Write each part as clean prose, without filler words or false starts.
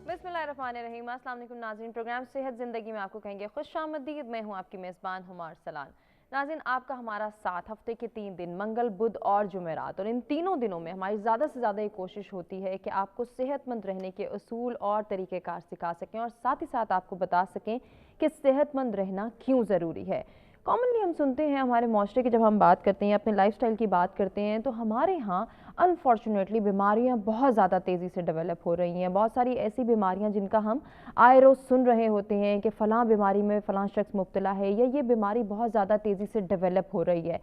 बिस्मिल्लाहिर्रहमानिर्रहीम। अस्सलाम वालेकुम नाज़रीन, प्रोग्राम सेहत ज़िंदगी में आपको कहेंगे खुशामदीद। मैं हूँ आपकी मेज़बान हुमार सलान। नाज़रीन, आपका हमारा 7 हफ्ते के 3 दिन मंगल, बुध और जुमेरात, और इन तीनों दिनों में हमारी ज़्यादा से ज़्यादा ये कोशिश होती है कि आपको सेहतमंद रहने के असूल और तरीक़ेकार सिखा सकें और साथ ही साथ आपको बता सकें कि सेहतमंद रहना क्यों ज़रूरी है। कॉमनली हम सुनते हैं हमारे माशरे की, जब हम बात करते हैं अपने लाइफस्टाइल की बात करते हैं, तो हमारे यहाँ अनफॉर्चुनेटली बीमारियाँ बहुत ज़्यादा तेज़ी से डेवलप हो रही हैं। बहुत सारी ऐसी बीमारियाँ जिनका हम आए रोज़ सुन रहे होते हैं कि फ़लाँ बीमारी में फ़लाँ शख्स मुब्तला है या ये बीमारी बहुत ज़्यादा तेज़ी से डेवलप हो रही है।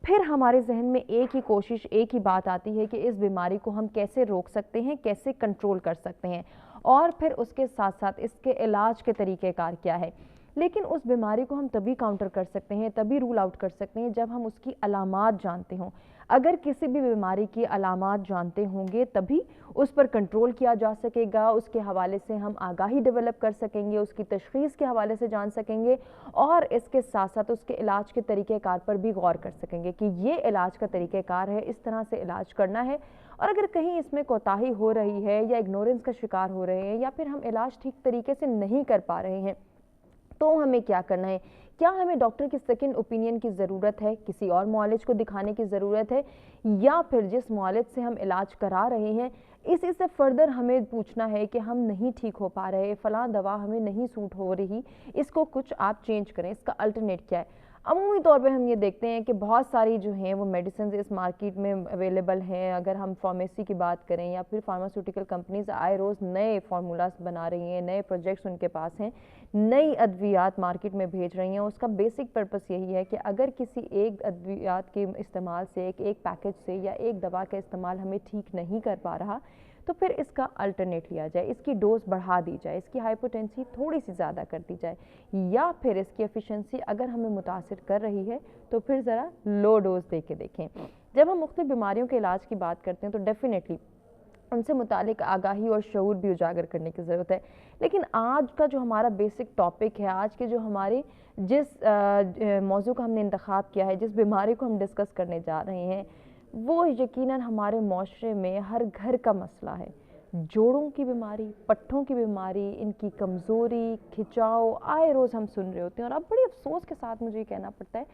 फिर हमारे जहन में एक ही कोशिश, एक ही बात आती है कि इस बीमारी को हम कैसे रोक सकते हैं, कैसे कंट्रोल कर सकते हैं, और फिर उसके साथ साथ इसके इलाज के तरीक़ेकार क्या है। लेकिन उस बीमारी को हम तभी काउंटर कर सकते हैं, तभी रूल आउट कर सकते हैं जब हम उसकी अलामात जानते हों। अगर किसी भी बीमारी की अलामात जानते होंगे तभी उस पर कंट्रोल किया जा सकेगा, उसके हवाले से हम आगाही डेवलप कर सकेंगे, उसकी तशख़ीस के हवाले से जान सकेंगे और इसके साथ साथ उसके इलाज के तरीक़ेकार पर भी गौर कर सकेंगे कि ये इलाज का तरीक़ेकार है, इस तरह से इलाज करना है। और अगर कहीं इसमें कोताही हो रही है या इग्नोरेंस का शिकार हो रहे हैं या फिर हम इलाज ठीक तरीके से नहीं कर पा रहे हैं, तो हमें क्या करना है। क्या हमें डॉक्टर की सेकंड ओपिनियन की ज़रूरत है, किसी और मुआलिज को दिखाने की ज़रूरत है, या फिर जिस मुआलिज से हम इलाज करा रहे हैं इसी से फर्दर हमें पूछना है कि हम नहीं ठीक हो पा रहे, फ़लाँ दवा हमें नहीं सूट हो रही, इसको कुछ आप चेंज करें, इसका अल्टरनेट क्या है। अमूमी तौर पे हम ये देखते हैं कि बहुत सारी जो हैं वो मेडिसिन इस मार्केट में अवेलेबल हैं। अगर हम फार्मेसी की बात करें या फिर फार्मास्यूटिकल कंपनीज आए रोज़ नए फार्मूलाज बना रही हैं, नए प्रोजेक्ट्स उनके पास हैं, नई अद्वियात मार्केट में भेज रही हैं। उसका बेसिक पर्पस यही है कि अगर किसी एक अद्वियात के इस्तेमाल से, एक पैकेज से या एक दवा का इस्तेमाल हमें ठीक नहीं कर पा रहा, तो फिर इसका अल्टरनेट लिया जाए, इसकी डोज बढ़ा दी जाए, इसकी हाइपोटेंसी थोड़ी सी ज़्यादा कर दी जाए, या फिर इसकी एफिशिएंसी अगर हमें मुतासिर कर रही है तो फिर ज़रा लो डोज दे के देखें। जब हम मुख्तलिफ बीमारियों के इलाज की बात करते हैं तो डेफिनेटली उनसे मुतालिक आगाही और शऊर भी उजागर करने की ज़रूरत है। लेकिन आज का जो हमारा बेसिक टॉपिक है, आज के जो हमारे जिस मौजू का हमने इंतखाब किया है, जिस बीमारी को हम डिस्कस करने जा रहे हैं, वो यकीनन हमारे माशरे में हर घर का मसला है। जोड़ों की बीमारी, पट्ठों की बीमारी, इनकी कमज़ोरी, खिंचाव आए रोज़ हम सुन रहे होते हैं। और अब बड़े अफसोस के साथ मुझे ये कहना पड़ता है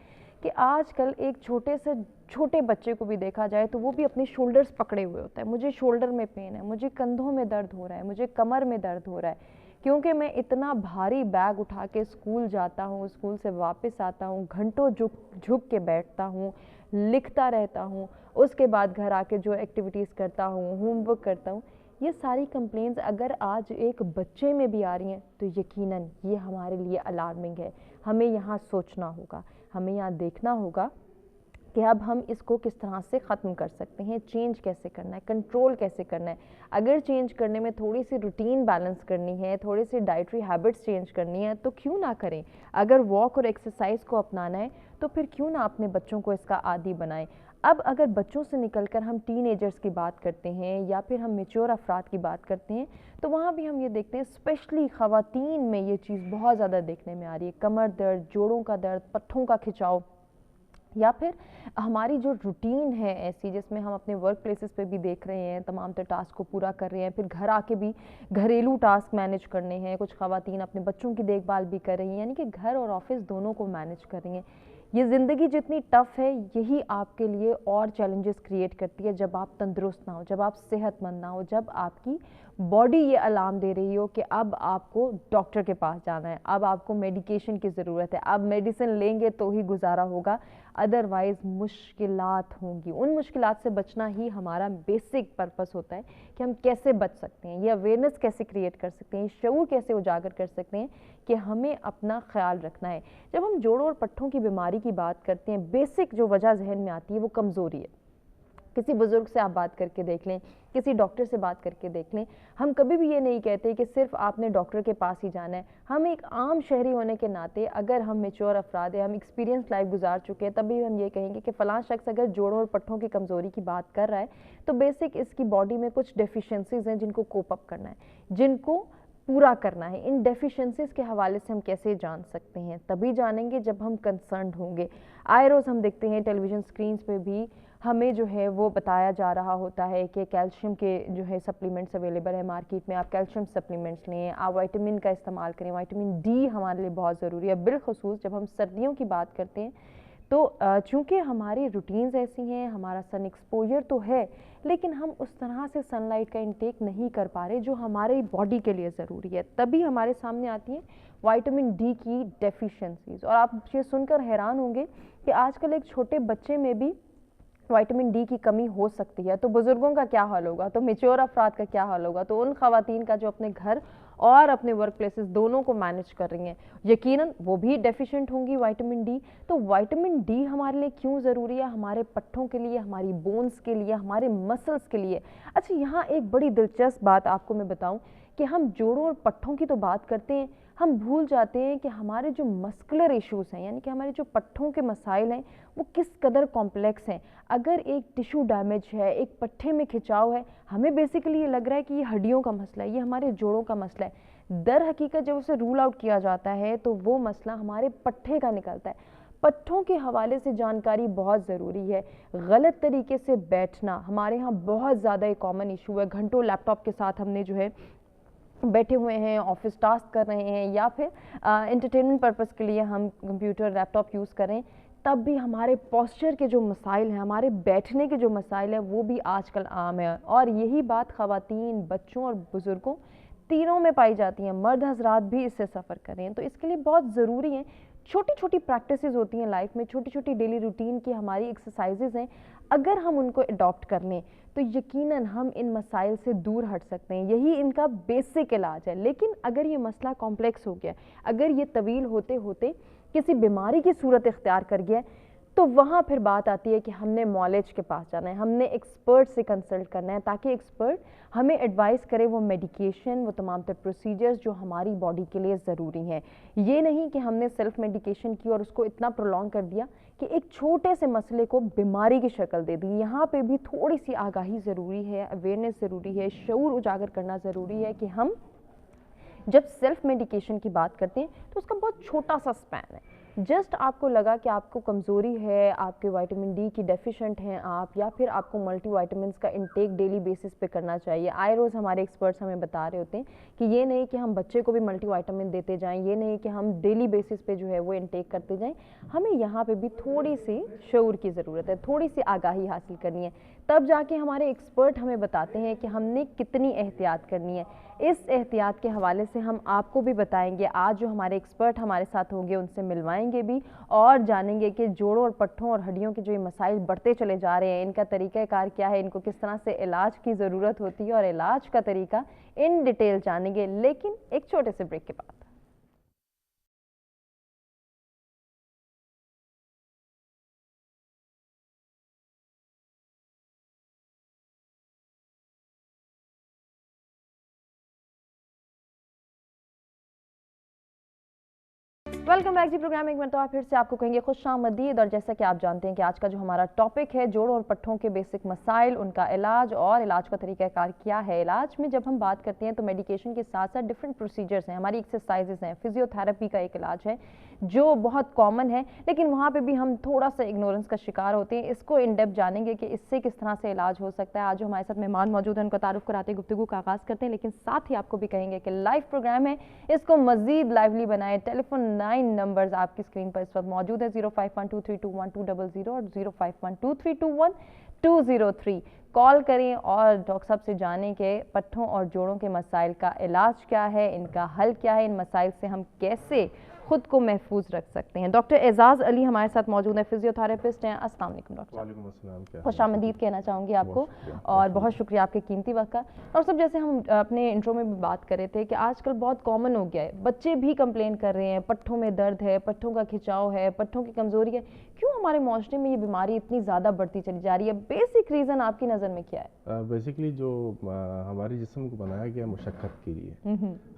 कि आजकल एक छोटे से छोटे बच्चे को भी देखा जाए तो वो भी अपने शोल्डर्स पकड़े हुए होता है, मुझे शोल्डर में पेन है, मुझे कंधों में दर्द हो रहा है, मुझे कमर में दर्द हो रहा है, क्योंकि मैं इतना भारी बैग उठा के स्कूल जाता हूँ, स्कूल से वापस आता हूँ, घंटों झुक झुक के बैठता हूँ, लिखता रहता हूँ, उसके बाद घर आके जो एक्टिविटीज़ करता हूँ, होमवर्क करता हूँ। ये सारी कंप्लेंट्स अगर आज एक बच्चे में भी आ रही हैं तो यकीनन ये हमारे लिए अलार्मिंग है। हमें यहाँ सोचना होगा, हमें यहाँ देखना होगा कि अब हम इसको किस तरह से ख़त्म कर सकते हैं, चेंज कैसे करना है, कंट्रोल कैसे करना है। अगर चेंज करने में थोड़ी सी रूटीन बैलेंस करनी है, थोड़ी सी डाइटरी हैबिट्स चेंज करनी है, तो क्यों ना करें। अगर वॉक और एक्सरसाइज को अपनाना है तो फिर क्यों ना अपने बच्चों को इसका आदी बनाएं। अब अगर बच्चों से निकलकर हम टीनेजर्स की बात करते हैं या फिर हम मैच्योर अफराद की बात करते हैं, तो वहाँ भी हम ये देखते हैं स्पेशली ख़वातीन में ये चीज़ बहुत ज़्यादा देखने में आ रही है। कमर दर्द, जोड़ों का दर्द, पट्ठों का खिंचाव, या फिर हमारी जो रूटीन है ऐसी जिसमें हम अपने वर्क प्लेसेस पे भी देख रहे हैं, तमाम तर टास्क को पूरा कर रहे हैं, फिर घर आके भी घरेलू टास्क मैनेज करने हैं, कुछ ख़वातीन अपने बच्चों की देखभाल भी कर रही हैं, यानी कि घर और ऑफिस दोनों को मैनेज कर रही हैं। ये ज़िंदगी जितनी टफ़ है यही आपके लिए और चैलेंजेस क्रिएट करती है जब आप तंदुरुस्त ना हो, जब आप सेहतमंद ना हो, जब आपकी बॉडी ये अलार्म दे रही हो कि अब आपको डॉक्टर के पास जाना है, अब आपको मेडिकेशन की ज़रूरत है, अब मेडिसिन लेंगे तो ही गुजारा होगा, अदरवाइज़ मुश्किलात होंगी। उन मुश्किलात से बचना ही हमारा बेसिक पर्पस होता है कि हम कैसे बच सकते हैं, ये अवेयरनेस कैसे क्रिएट कर सकते हैं, शऊर कैसे उजागर कर सकते हैं कि हमें अपना ख्याल रखना है। जब हम जोड़ों और पट्ठों की बीमारी की बात करते हैं, बेसिक जो वजह जहन में आती है वो कमज़ोरी है। किसी बुज़ुर्ग से आप बात करके देख लें, किसी डॉक्टर से बात करके देख लें, हम कभी भी ये नहीं कहते कि सिर्फ आपने डॉक्टर के पास ही जाना है। हम एक आम शहरी होने के नाते अगर हम मैच्योर अफराद हैं, हम एक्सपीरियंस लाइफ गुजार चुके हैं, तभी हम ये कहेंगे कि फ़लाँ शख्स अगर जोड़ों और पट्ठों की कमज़ोरी की बात कर रहा है तो बेसिक इसकी बॉडी में कुछ डेफिशिएंसीज़ हैं जिनको कोप अप करना है, जिनको पूरा करना है। इन डेफिशिएंसीज़ के हवाले से हम कैसे जान सकते हैं, तभी जानेंगे जब हम कंसर्न्ड होंगे। आए रोज़ हम देखते हैं टेलीविज़न स्क्रीन्स पे भी ہمیں جو ہے وہ بتایا جا رہا ہوتا ہے کہ کیلشیم کے جو ہے سپلیمنٹس اویلیبل ہے مارکیٹ میں، آپ کیلشیم سپلیمنٹس لیں، آپ وائٹامن کا استعمال کریں، وائٹامن ڈی ہمارے لیے بہت ضروری ہے، بالخصوص جب ہم سردیوں کی بات کرتے ہیں تو چونکہ ہماری روٹینز ایسی ہیں، ہمارا سن ایکسپوجر تو ہے لیکن ہم اس طرح سے سن لائٹ کا انٹیک نہیں کر پا رہے جو ہمارے باڈی کے لیے ضروری ہے، تبھی ہمارے سامنے آتی ہیں وائٹامن ڈی کی ڈیفیشنسیز۔ اور آپ یہ سن کر حیران ہوں گے کہ آج کل ایک چھوٹے بچے میں بھی وائٹامن ڈی کی کمی ہو سکتی ہے، تو بزرگوں کا کیا حال ہوگا، تو میچور افراد کا کیا حال ہوگا، تو ان خواتین کا جو اپنے گھر اور اپنے ورک پلیسز دونوں کو مینج کر رہی ہیں یقیناً وہ بھی ڈیفیشنٹ ہوں گی وائٹامن ڈی۔ تو وائٹامن ڈی ہمارے لیے کیوں ضروری ہے؟ ہمارے پٹھوں کے لیے، ہماری بونز کے لیے، ہمارے مسلز کے لیے۔ اچھا یہاں ایک بڑی دلچسپ بات آپ کو میں بتاؤں کہ ہم جوڑوں اور پٹھوں کی تو بات کرتے ہیں، ہم بھول جاتے ہیں کہ ہمارے جو مسکولر ایشوز ہیں یعنی کہ ہمارے جو پٹھوں کے مسائل ہیں وہ کس قدر کمپلیکس ہیں۔ اگر ایک ٹیشو ڈیمیج ہے، ایک پٹھے میں کھچاؤ ہے، ہمیں بیسیکلی یہ لگ رہا ہے کہ یہ ہڈیوں کا مسئلہ ہے، یہ ہمارے جوڑوں کا مسئلہ ہے، در حقیقت جب اسے رول آؤٹ کیا جاتا ہے تو وہ مسئلہ ہمارے پٹھے کا نکلتا ہے۔ پٹھوں کے حوالے سے جانکاری بہت ضروری ہے۔ غلط طریقے سے بیٹھنا ہمارے ہاں بہت زیادہ ایک کامن ایشو ہے، گھنٹوں لیپ ٹاپ کے ساتھ ہم نے جو ہے بیٹھے ہوئے ہیں، آفس ٹاسک کر رہے ہیں یا پھر انٹرٹینمنٹ پرپس کے لیے ہم کمپیوٹر لیپ ٹاپ یوز کریں، تب بھی ہمارے پوسچر کے جو مسائل ہیں، ہمارے بیٹھنے کے جو مسائل ہیں وہ بھی آج کل عام ہیں، اور یہی بات خواتین، بچوں اور بزرگوں تینوں میں پائی جاتی ہیں، مرد حضرات بھی اس سے سفر کریں۔ تو اس کے لیے بہت ضروری ہیں، چھوٹی چھوٹی پریکٹسز ہوتی ہیں لائف میں، چھوٹی چھوٹی ڈیلی روٹین کی ہماری ایکسرسائزز ہیں، اگر ہم ان کو اڈاپٹ کر لیں تو یقیناً ہم ان مسائل سے دور ہٹ سکتے ہیں، یہی ان کا بیسک علاج ہے۔ لیکن اگر یہ مسئلہ کمپلیکس ہو گیا، اگر یہ طویل ہوتے ہوتے کسی بیماری کی صورت اختیار کر گیا تو وہاں پھر بات آتی ہے کہ ہم نے معالج کے پاس جانا ہے، ہم نے ایکسپرٹ سے کنسلٹ کرنا ہے تاکہ ایکسپرٹ ہمیں ایڈوائز کرے وہ میڈیکیشن، وہ تمام تر پروسیجرز جو ہماری باڈی کے لیے ضروری ہیں۔ یہ نہیں کہ ہم نے سیلف میڈیکیشن کی اور اس کو اتنا پرولونگ کر دیا کہ ایک چھوٹے سے مسئلے کو بیماری کی شکل دے دی۔ یہاں پہ بھی تھوڑی سی آگاہی ضروری ہے، اویئرنیس ضروری ہے، شعور اجاگر کرنا ضروری ہے کہ ہم جب سیلف میڈیکیشن کی بات کرتے ہیں تو اس کا بہت چھوٹا سا سپین ہے، جسٹ آپ کو لگا کہ آپ کو کمزوری ہے، آپ کے وائٹامن ڈی کی ڈیفیشنٹ ہیں آپ، یا پھر آپ کو ملٹی وائٹامنس کا انٹیک ڈیلی بیسس پہ کرنا چاہیے۔ آئے روز ہمارے ایکسپرٹس ہمیں بتا رہے ہوتے ہیں کہ یہ نہیں کہ ہم بچے کو بھی ملٹی وائٹامن دیتے جائیں، یہ نہیں کہ ہم ڈیلی بیسس پہ جو ہے وہ انٹیک کرتے جائیں، ہمیں یہاں پہ بھی تھوڑی سی شعور کی ضرورت ہے، تھوڑی سی آگاہی حاصل کرنی ہے، تب جا کے ہمارے ایکسپرٹ ہمیں بتاتے ہیں کہ ہم نے کتنی احتیاط کرنی ہے۔ اس احتیاط کے حوالے سے ہم آپ کو بھی بتائیں گے، آج جو ہمارے ایکسپرٹ ہمارے ساتھ ہوں گے ان سے ملوائیں گے بھی اور جانیں گے کہ جوڑوں اور پٹھوں اور ہڈیوں کے جو یہ مسائل بڑھتے چلے جا رہے ہیں ان کا طریقہ کار کیا ہے، ان کو کس طرح سے علاج کی ضرورت ہوتی ہے اور علاج کا طریقہ ان ڈیٹیل جانیں گے، لیکن ایک چھوٹے سے بریک کے بعد۔ ویلکم بیک جی، پروگرام ایک مرتبہ پھر سے آپ کو کہیں گے خوش آمدید، اور جیسا کہ آپ جانتے ہیں کہ آج کا جو ہمارا ٹاپک ہے جوڑوں اور پٹھوں کے بیسک مسائل، ان کا علاج اور علاج کا طریقہ کار کیا ہے۔ علاج میں جب ہم بات کرتے ہیں تو میڈیکیشن کے ساتھ ساتھ ڈفرینٹ پروسیجرز ہیں، ہماری ایکسرسائزز ہیں، فزیو تھراپی کا ایک علاج ہے جو بہت کامن ہے، لیکن وہاں پہ بھی ہم تھوڑا سا اگنورنس کا شکار ہوتے ہیں۔ اس کو ان ڈیپتھ جانیں گے کہ اس سے کس طرح سے علاج ہو سکتا ہے۔ آج جو ہمارے ساتھ مہمان موجود ہیں ان کا تعارف کراتے گفتگو کا آغاز کرتے ہیں، لیکن ساتھ ہی آپ کو بھی کہیں گے کہ لائیو پروگرام ہے، اس کو مزید لائیولی بنائیں۔ ٹیلیفون 9 نمبرز آپ کی اسکرین پر اس وقت موجود ہے، 0512321200 اور 0512321203۔ کال کریں اور ڈاکٹر صاحب سے جانیں کہ پٹھوں اور جوڑوں کے مسائل کا علاج کیا ہے، ان کا حل کیا ہے، ان مسائل سے ہم کیسے خود کو محفوظ رکھ سکتے ہیں۔ ڈاکٹر اعزاز علی ہمارے ساتھ موجود ہیں، فزیو تھراپسٹ ہیں۔ السلام علیکم ڈاکٹر صاحب۔ وعلیکم السلام، خوش آمدید کہنا چاہوں گی آپ کو اور بہت شکریہ آپ کے قیمتی وقت کا۔ اور سب جیسے ہم اپنے انٹرو میں بھی بات کر رہے تھے کہ آج کل بہت کامن ہو گیا ہے، بچے بھی کمپلین کر رہے ہیں پٹھوں میں درد ہے، پٹھوں کا کھچاؤ ہے، پٹھوں کی کمزوری ہے۔ کیوں ہمارے معاشرے میں یہ بیماری اتنی زیادہ بڑھتی چلی جا رہی ہے؟ بیسک ریزن آپ کی نظر میں کیا ہے؟ بیسکلی جو ہمارے جسم کو بنایا گیا مشقت کے لیے،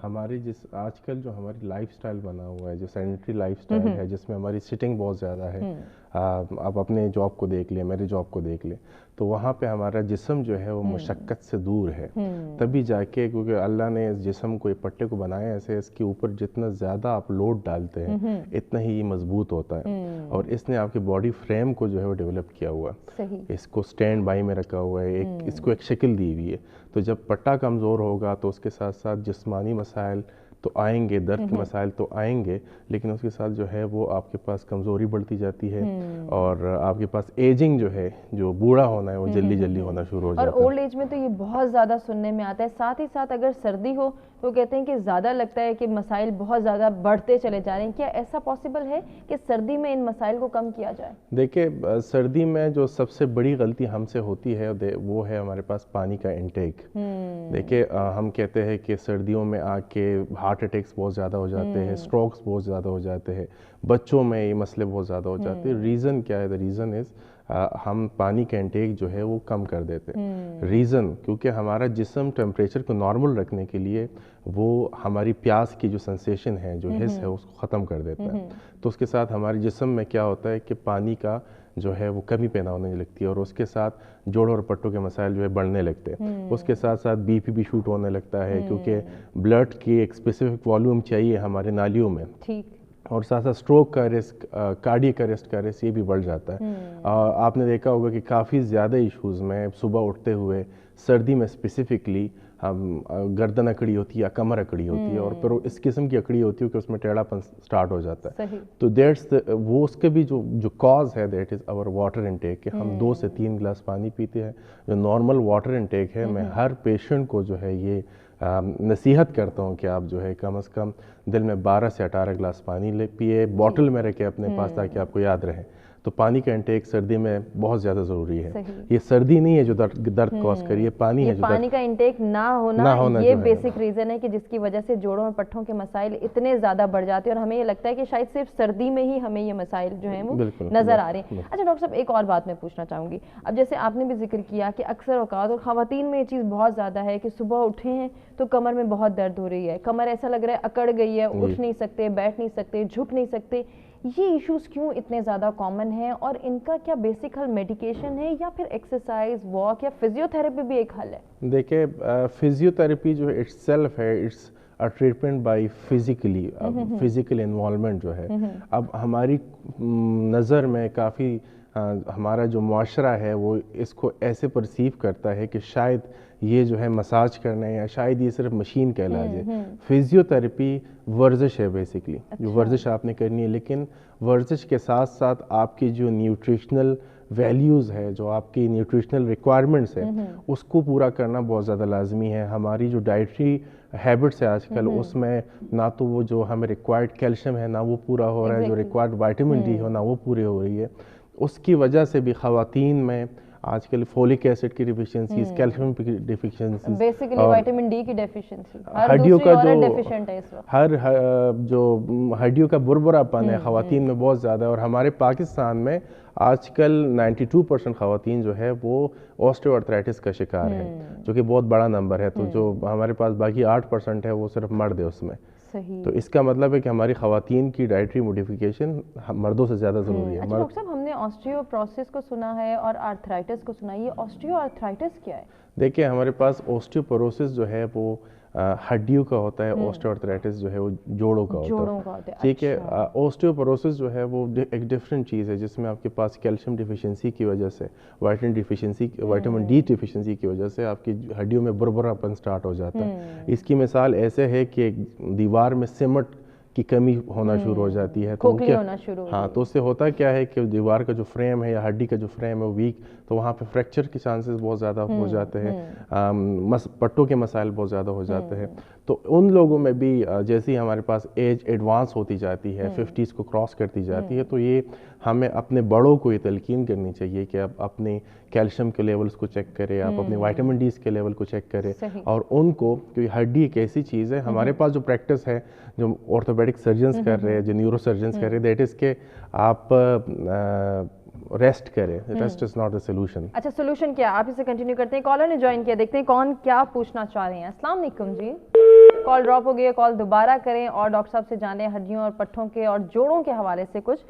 ہماری آج کل جو ہماری لائف سٹائل بنا ہوا ہے، جو سینیٹری لائف سٹائل ہے جس میں ہماری سٹنگ بہت زیادہ ہے، आप अपने जॉब को देख लें, मेरे जॉब को देख लें, तो वहाँ पे हमारा जिस्म जो है वो मुशक्क़त से दूर है, तभी जाके, क्योंकि अल्लाह ने इस जिस्म को, एक पट्टे को बनाया ऐसे, इसके ऊपर जितना ज़्यादा आप लोड डालते हैं इतना ही ये मजबूत होता है। और इसने आपकी बॉडी फ्रेम को जो है वो डेवलप किया हुआ है, इसको स्टैंड बाई में रखा हुआ है, इसको एक शक्ल दी हुई है। तो जब पट्टा कमज़ोर होगा तो उसके साथ साथ जिस्मानी मसाइल तो आएंगे, दर्द के मसाइल तो आएंगे, लेकिन उसके साथ जो है वो आपके पास कमज़ोरी बढ़ती जाती है और आपके पास एजिंग जो है, जो बूढ़ा होना है वो जल्दी जल्दी होना शुरू हो जाता है। और ओल्ड एज में तो ये बहुत ज़्यादा सुनने में आता है। साथ ही साथ अगर सर्दी हो तो कहते हैं कि ज़्यादा लगता है कि मसाइल बहुत ज़्यादा बढ़ते चले जा रहे हैं। क्या ऐसा पॉसिबल है कि सर्दी में इन मसाइल को कम किया जाए? देखिए, सर्दी में जो सबसे बड़ी गलती हमसे होती है वो है हमारे पास पानी का इंटेक। देखिए, हम कहते हैं कि सर्दियों में आके हार्ट अटैक्स बहुत ज़्यादा हो जाते हैं, स्ट्रोक्स बहुत ज़्यादा हो जाते हैं, बच्चों में ये मसले बहुत ज़्यादा हो जाते हैं। रीज़न क्या है? द रीज़न इज़ हम पानी का इंटेक जो है वो कम कर देते हैं। रीज़न, क्योंकि हमारा जिस्म टेम्परेचर को नॉर्मल रखने के लिए वो हमारी प्यास की जो सेंसेशन है, जो हिस्स है, उसको ख़त्म कर देता है। तो उसके साथ हमारे जिस्म में क्या होता है कि पानी का जो है वो कमी पैदा होने लगती है और उसके साथ जोड़ों और पट्टों के मसाइल जो है बढ़ने लगते हैं। उसके साथ साथ बीपी भी शूट होने लगता है, क्योंकि ब्लड की एक स्पेसिफिक वॉल्यूम चाहिए हमारे नालियों में। ठीक। और साथ साथ स्ट्रोक का रिस्क, कार्डियक अरेस्ट का रिस्क ये भी बढ़ जाता है। आपने देखा होगा कि काफ़ी ज़्यादा इश्यूज़ में सुबह उठते हुए सर्दी में स्पेसिफिकली हम गर्दन अकड़ी होती है या कमर अकड़ी होती है, और फिर इस किस्म की अकड़ी होती है कि उसमें टेढ़ापन स्टार्ट हो जाता है। तो दैट्स वो उसके भी जो कॉज है, that is our water intake, कि हम 2 से 3 गिलास पानी पीते हैं। जो नॉर्मल वाटर इनटेक है, मैं हर पेशेंट को जो है ये नसीहत करता हूँ कि आप जो है कम से कम दिन में 12 से 18 गिलास पानी ले पिए, बॉटल में रखे अपने पास, ताकि आपको याद रहे। तो पानी का इंटेक सर्दी में बहुत ज़्यादा ज़रूरी है। ये सर्दी नहीं है जो दर्द कॉज करी है, पानी है जो पानी का इंटेक ना होना ये बेसिक रीज़न है कि जिसकी वजह से जोड़ों और पट्टों के मसाइल इतने ज़्यादा बढ़ जाते हैं। और हमें ये लगता है कि शायद सिर्फ सर्दी में ही हमें ये मसाइल जो हैं वो नज़र आ रहे हैं। अच्छा डॉक्टर साहब, एक और बात मैं पूछना चाहूँगी। अब जैसे आपने भी जिक्र किया कि अक्सर औकात और ख़वातीन में ये चीज़ बहुत ज़्यादा है कि सुबह उठे हैं तो कमर में बहुत दर्द हो रही है, कमर ऐसा लग रहा है अकड़ गई है, उठ नहीं सकते, बैठ नहीं सकते, झुक नहीं सकते। ये इश्यूज़ क्यों इतने ज़्यादा कॉमन हैं और इनका क्या बेसिक हल मेडिकेशन है या फिर एक्सरसाइज, वॉक या फिजियोथेरेपी भी एक हल है? देखिए, फिजियोथेरेपी जो है इट्सेल्फ है, it's a treatment bye physically, physical involvement जो है। अब हमारी नज़र में काफ़ी हमारा जो मुआशरा है वो इसको ऐसे परसीव करता है कि शायद ये जो है मसाज करना है या शायद ये सिर्फ मशीन का इलाज है। फिजियोथेरेपी वर्जिश है बेसिकली, जो वर्जिश आपने करनी है, लेकिन वर्जिश के साथ साथ आपकी जो न्यूट्रिशनल वैल्यूज़ है, जो आपकी न्यूट्रिशनल रिक्वायरमेंट्स है, उसको पूरा करना बहुत ज़्यादा लाजमी है। हमारी जो डाइटरी हैबिट्स है आजकल, उसमें ना तो वो जो हमें रिक्वायर्ड कैल्शियम है ना वो पूरा हो रहा है, जो रिक्वायर्ड विटामिन डी हो ना वो पूरी हो रही है। उसकी वजह से भी ख़वातीन में आजकल फोलिक एसिड की डिफिशियंसीज, कैल्शियम की डिफिशियंसीज, बेसिकली विटामिन डी की डेफिशिएंसी, हड्डियों का जो डेफिशिएंट है इस वक्त। जो हड्डियों का बुरबुरापन है ख़वातीन में बहुत ज़्यादा है। और हमारे पाकिस्तान में आजकल 92% ख़वातीन जो है वो ऑस्टियोआर्थराइटिस का शिकार है, जो कि बहुत बड़ा नंबर है। तो जो हमारे पास बाकी 8% है वो सिर्फ मर्द है उसमें। सही। तो इसका मतलब है कि हमारी ख़वातीन की डाइटरी मॉडिफिकेशन मर्दों से ज़्यादा ज़रूरी है। अच्छा डॉक्टर साहब, हमने ऑस्टियोप्रोसिस को सुना है और आर्थराइटिस को सुना है, ये ऑस्टियोआर्थराइटिस क्या है? देखिए, हमारे पास ऑस्टियोपोरोसिस जो है वो हड्डियों का होता है, ऑस्टियोआर्थराइटिस जो है वो जोड़ों का होता है। ठीक है। ऑस्टियोपोरोसिस जो है वो एक डिफरेंट चीज़ है, जिसमें आपके पास कैल्शियम डिफिशिएंसी की वजह से, विटामिन डी डिफिशिएंसी की वजह से आपकी हड्डियों में बुरबुरापन स्टार्ट हो जाता है। इसकी मिसाल ऐसे है कि दीवार में सिमट की कमी होना शुरू हो जाती है, तो क्या होना शुरू तो उससे होता क्या है कि दीवार का जो फ्रेम है या हड्डी का जो फ्रेम है वो वीक, तो वहाँ पे फ्रैक्चर के चांसेस बहुत ज़्यादा हो जाते हैं, पट्टों के मसाइल बहुत ज़्यादा हो जाते हैं। तो उन लोगों में भी जैसे ही हमारे पास एज एडवांस होती जाती है, 50s को क्रॉस करती जाती है, तो ये हमें अपने बड़ों को ये तलकीन करनी चाहिए कि आप अपने कैल्शियम के लेवल्स को चेक करें, आप अपने विटामिन डी के लेवल को चेक करें। और उनको, क्योंकि हड्डी एक ऐसी चीज़ है, हमारे पास जो प्रैक्टिस है, जो ऑर्थोपेडिक सर्जन्स कर रहे हैं, जो न्यूरो सर्जन्स कर रहे हैं, दैट इज़ के आप रेस्ट करें। Rest is not the solution. अच्छा, सोल्यूशन क्या? आप इसे कंटिन्यू करते हैं। कॉलर ने ज्वाइन किया, देखते हैं कौन क्या पूछना चाह रहे हैं। अस्सलाम वालेकुम जी। कॉल ड्रॉप हो गई है, कॉल दोबारा करें और डॉक्टर साहब से जाने हड्डियों और पट्ठों के और जोड़ों के हवाले से कुछ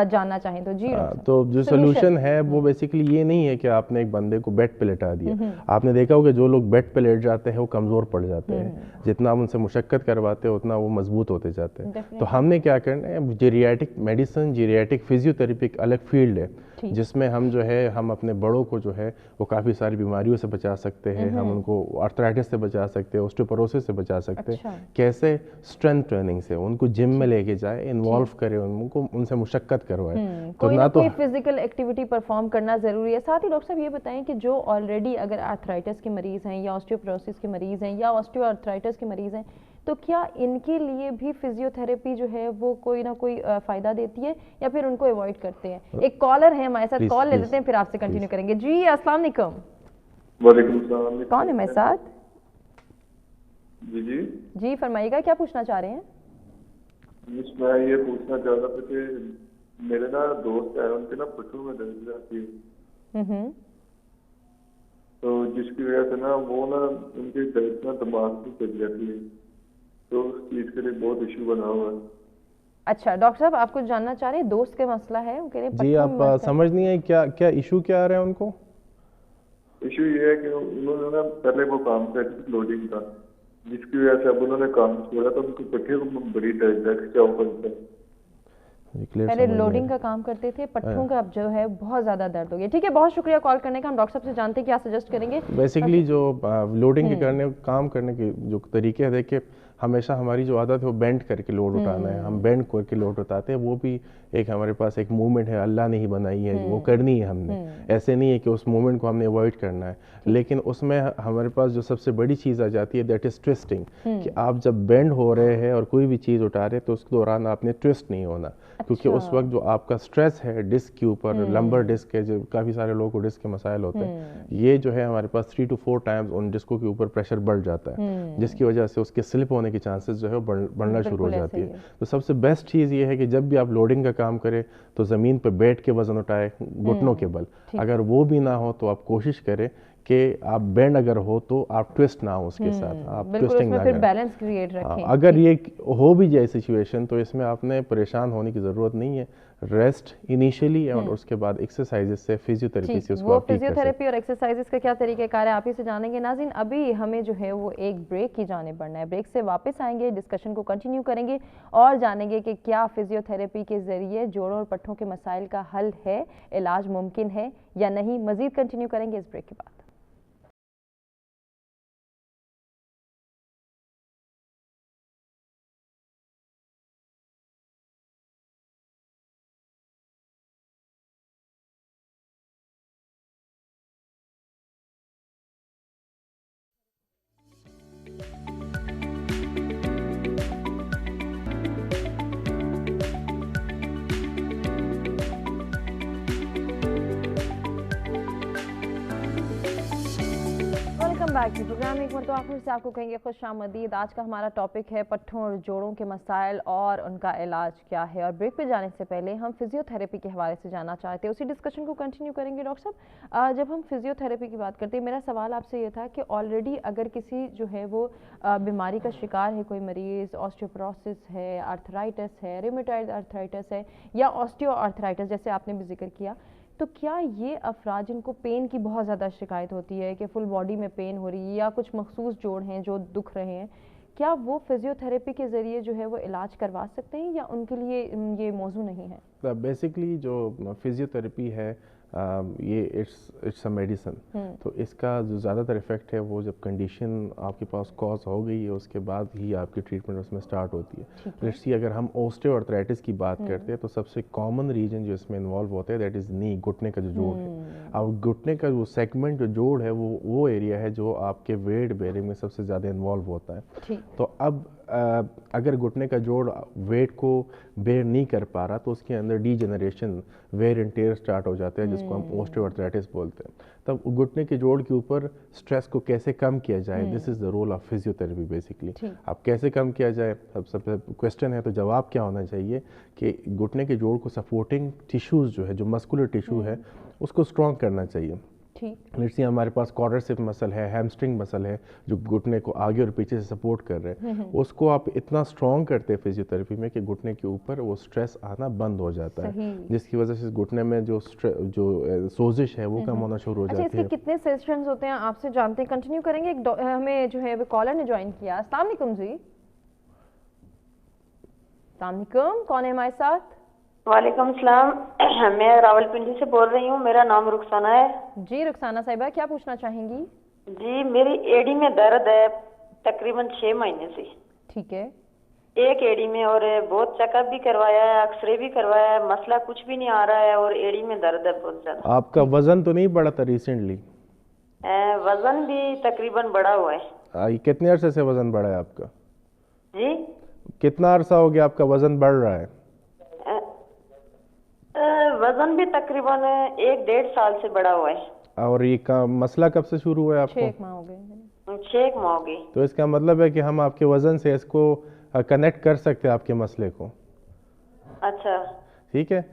जानना चाहें तो। जी तो जो सोल्यूशन है वो बेसिकली ये नहीं है कि आपने एक बंदे को बेड पे लेटा दिया। आपने देखा होगा जो लोग बेड पे लेट जाते हैं वो कमज़ोर पड़ जाते हैं, जितना आप उनसे मुशक्कत करवाते हैं उतना वो मजबूत होते जाते हैं। तो हमने क्या करना है, जेरियाटिक मेडिसिन, जेरियाटिक फिजियोथेरेपी एक अलग फील्ड है जिसमें हम जो है हम अपने बड़ों को जो है वो काफ़ी सारी बीमारियों से बचा सकते हैं, हम उनको आर्थराइटिस से बचा सकते हैं, ऑस्टियोपोरोसिस से बचा सकते हैं। कैसे? स्ट्रेंथ ट्रेनिंग से उनको जिम में लेके जाए, इन्वॉल्व करें, उनको उनसे मुशक्कत करवाए। तो ना कोई फिजिकल एक्टिविटी परफॉर्म करना ज़रूरी है। साथ ही डॉक्टर साहब ये बताएं कि जो ऑलरेडी अगर आर्थराइटिस के मरीज़ हैं या ऑस्टियोपोरोसिस के मरीज़ हैं या ऑस्टियो आर्थराइटिस के मरीज़ हैं, तो क्या इनके लिए भी फिजियोथेरेपी जो है वो कोई ना कोई फ़ायदा देती है या फिर उनको अवॉइड करते हैं? एक कॉलर है हमारे साथ, कॉल ले लेते हैं फिर आपसे कंटिन्यू करेंगे। जी अस्सलाम वालेकुम। वालेकुम सलाम। कौन है हमारे साथ? जी जी जी फरमाइएगा, क्या पूछना चाह रहे हैं? मैं ये पूछना चाह रहा था कि मेरे ना दोस्त है, उनके ना पट्टों में दर्द रहती है, तो जिसकी वजह से ना वो ना उनके दर्द ना दिमाग में चल जाती है, तो उस चीज के लिए बहुत इशू बना हुआ है। अच्छा डॉक्टर साहब आप कुछ जानना चाह रहे हैं? दोस्त के मसला है, वो कह रहे हैं जी आप समझ नहीं है क्या क्या इशू क्या आ रहा है उनको? इशू ये है कि उन्होंने ना पहले वो काम करते थे लोडिंग का, जिसकी वजह से अब उन्होंने काम छोड़ा तो उनको पट्टे को बड़ी दर्द है, खिंचाव करता है। पहले लोडिंग का काम करते थे, पट्टों का अब जो है बहुत ज़्यादा दर्द हो गया। ठीक है, बहुत शुक्रिया कॉल करने का। हम डॉक्टर साहब से जानते हैं क्या सजेस्ट करेंगे। बेसिकली जो लोडिंग के काम करने के जो तरीके हैं, देखिए हमेशा हमारी जो आदत है वो बेंड करके लोड उठाना है, हम बेंड करके लोड उठाते हैं, वो भी एक हमारे पास एक मूवमेंट है, अल्लाह ने ही बनाई है, वो करनी है हमने। ऐसे नहीं है कि उस मूवमेंट को हमने अवॉइड करना है, लेकिन उसमें हमारे पास जो सबसे बड़ी चीज़ आ जाती है दैट इज़ ट्विस्टिंग, कि आप जब बेंड हो रहे हैं और कोई भी चीज़ उठा रहे हैं तो उस दौरान आपने ट्विस्ट नहीं होना, क्योंकि उस वक्त जो आपका स्ट्रेस है डिस्क के ऊपर, लंबर डिस्क है, जो काफ़ी सारे लोगों को डिस्क के मसाइल होते हैं, ये जो है हमारे पास 3 to 4 टाइम्स उन डिस्कों के ऊपर प्रेशर बढ़ जाता है, जिसकी वजह से उसके स्लिप होने की चांसेस जो है बढ़ना शुरू हो जाती है। तो सबसे बेस्ट चीज़ ये है कि जब भी आप लोडिंग का काम करें तो ज़मीन पर बैठ के वजन उठाए घुटनों के बल, अगर वो भी ना हो तो आप कोशिश करें कि आप बेंड अगर हो तो आप ट्विस्ट ना हो उसके साथ, आप ट्विस्टिंग ना करें, बैलेंस क्रिएट रखें। अगर ये हो भी जाए सिचुएशन तो इसमें आपने परेशान होने की ज़रूरत नहीं है, रेस्ट इनिशियली और उसके बाद एक्सरसाइजेस से, फिजियोथेरेपी से उसको आप ठीक कर सकते हैं। फिजियोथेरेपी और एक्सरसाइजेस का क्या तरीक़ेकार है आप ही से जानेंगे। नाज़रीन अभी हमें जो है वो एक ब्रेक की जाने बढ़ना है, ब्रेक से वापस आएंगे, डिस्कशन को कंटिन्यू करेंगे और जानेंगे कि क्या फिजियोथेरेपी के ज़रिए जोड़ों और पट्ठों के मसाइल का हल है, इलाज मुमकिन है या नहीं। मज़ीद कंटिन्यू करेंगे इस ब्रेक के बाद। Back to program. एक मरतबा फिर से आपको कहेंगे खुशामदीद। आज का हमारा टॉपिक है पट्ठों और जोड़ों के मसाइल और उनका इलाज क्या है। और ब्रेक पे जाने से पहले हम फिजियोथेरेपी के हवाले से जानना चाहते हैं, उसी डिस्कशन को कंटिन्यू करेंगे। डॉक्टर साहब जब हम फिजियोथेरेपी की बात करते हैं, मेरा सवाल आपसे ये था कि ऑलरेडी अगर किसी जो है वो बीमारी का शिकार है, कोई मरीज़ ऑस्टियोपोरोसिस है, आर्थराइटिस है, रिमेटॉइड आर्थराइटिस है या ऑस्टियो आर्थराइटिस जैसे आपने भी जिक्र किया, तो क्या ये अफराद जिनको पेन की बहुत ज़्यादा शिकायत होती है कि फुल बॉडी में पेन हो रही है या कुछ मखसूस जोड़ हैं जो दुख रहे हैं, क्या वो फिजियोथेरेपी के ज़रिए जो है वो इलाज करवा सकते हैं या उनके लिए ये मौजू नहीं है? बेसिकली जो फिजियोथेरेपी है ये इट्स अ मेडिसिन, तो इसका जो ज़्यादातर इफ़ेक्ट है वो जब कंडीशन आपके पास कॉज हो गई है उसके बाद ही आपकी ट्रीटमेंट उसमें स्टार्ट होती है। लेट्स सी अगर हम ऑस्टियोआर्थराइटिस की बात करते हैं तो सबसे कॉमन रीजन जो इसमें इन्वॉल्व होता है दैट इज़ नी, घुटने का जो जोड़ है। अब घुटने का जो सेगमेंट जो जोड़ है वो एरिया है जो आपके वेट बेयरिंग में सबसे ज़्यादा इन्वॉल्व होता है। तो अब अगर घुटने का जोड़ वेट को बेयर नहीं कर पा रहा तो उसके अंदर degeneration, wear and tear start हो जाते हैं जिसको हम ऑस्टियोआर्थराइटिस बोलते हैं। तब घुटने के जोड़ के ऊपर स्ट्रेस को कैसे कम किया जाए, this is the role of physiotherapy basically. अब कैसे कम किया जाए, सबसे क्वेश्चन है तो जवाब क्या होना चाहिए कि घुटने के जोड़ को सपोर्टिंग टिश्यूज़ जो है, जो मस्कुलर टिश्यू है उसको स्ट्रॉन्ग करना चाहिए। ठीक। लेट्स से हमारे पास क्वाड्रिसेप मसल है, हैमस्ट्रिंग मसल है जो घुटने को आगे और पीछे से सपोर्ट कर रहे हैं, उसको आप इतना स्ट्रॉन्ग करते हैं फिजियोथेरेपी में कि घुटने के ऊपर वो स्ट्रेस आना बंद हो जाता है, जिसकी वजह से घुटने में जो सोजिश है वो कम होना शुरू हो जाती है। इसके कितने सेशंस होते हैं आपसे जानते हैं, कंटिन्यू करेंगे। हमें जो है कॉलर ने ज्वाइन किया। अस्सलाम वालेकुम जी। अस्सलाम वालेकुम, कौन है हमारे साथ? वालेकुम सलाम, मैं रावलपिंडी से बोल रही हूँ, मेरा नाम रुखसाना है। जी रुखसाना साहिबा, क्या पूछना चाहेंगी? जी, मेरी एड़ी में दर्द है तकरीबन 6 महीने से। ठीक है। एक एड़ी में, और बहुत चेकअप भी करवाया है, एक्सरे भी करवाया है, मसला कुछ भी नहीं आ रहा है, और एड़ी में दर्द है बहुत ज्यादा। आपका वजन तो नहीं बढ़ा था रिसेंटली? वजन भी तकरीबन बढ़ा हुआ है। कितने अरसे से वजन बढ़ा है आपका? जी, कितना अरसा हो गया आपका वजन बढ़ रहा है? वजन भी तकरीबन 1-1.5 साल से बढ़ा हुआ है। और ये मसला कब से शुरू हुआ है आपको? 6 माह हो गए। 6 माह हो गई। तो इसका मतलब है कि हम आपके वजन से इसको कनेक्ट कर सकते हैं आपके मसले को। अच्छा, ठीक है,